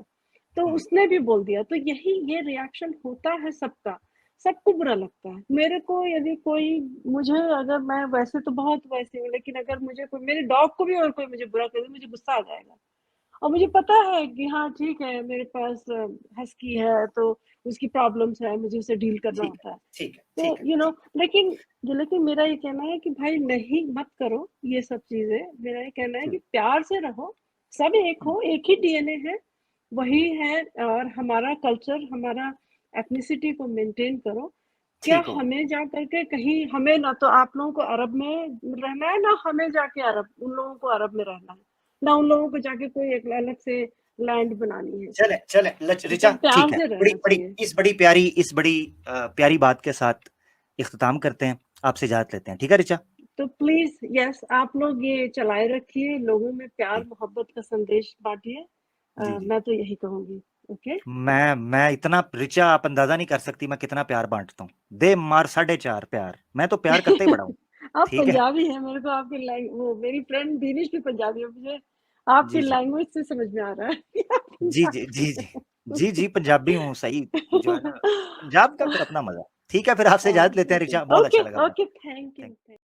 तो उसने भी बोल दिया। तो यही ये रिएक्शन होता है सबका, सबको बुरा लगता है। मेरे को यदि कोई मुझे, अगर मैं वैसे तो बहुत वैसी हूँ, लेकिन अगर मुझे कोई, मेरे डॉग को भी और कोई मुझे बुरा कर दे, मुझे गुस्सा आ जाएगा। और मुझे पता है कि हाँ ठीक है, मेरे पास हस्की है तो उसकी प्रॉब्लम्स है, मुझे उसे डील करना ठीक होता है। ठीक है तो ठीक है लेकिन मेरा ये कहना है कि भाई नहीं, मत करो ये सब चीजें। मेरा ये कहना है कि प्यार से रहो, सब एक हो, एक ही डीएनए है, वही है, और हमारा कल्चर, हमारा एथनिसिटी को मेंटेन करो। क्या ठीक हो गया। हमें जा करके कहीं, हमें ना तो आप लोगों को अरब में रहना है, ना हमें जाके अरब, उन लोगों को अरब में रहना है, ना उन लोगों को जाके कोई एक अलग से लैंड बनानी है। चले चले रिचा, सब प्यार ठीक है, से बड़ी रहना बड़ी चाहिए। इस बड़ी प्यारी बात के साथ इख्तिताम करते हैं, आपसे इजाजत लेते हैं, ठीक है रिचा? तो प्लीज यस, आप लोग ये चलाए रखिए, लोगों में प्यार जी मोहब्बत का संदेश बांटिए। जी जी। मैं तो यही कहूंगी। ओके, मैं इतना रिचा, आप अंदाजा नहीं कर सकती मैं कितना प्यार बांटता हूँ। दे मार 4.5 प्यार, मैं तो प्यार करते ही बड़ा हूँ। आप ठीक है पंजाबी हैं, मेरे को आपकी वो मेरी फ्रेंड दीनिश भी पंजाबी है, मुझे आपकी जी जी लैंग्वेज से समझ में आ रहा है कि आप जी जी जी जी पंजाबी जी जी, पंजाबी हूँ सही। जो है ना, पंजाब का फिर अपना मजा। ठीक है, फिर आपसे हाँ, इजाजत लेते हैं ओके रिचा, बहुत अच्छा ओके लगा बात। Okay, thank thank you.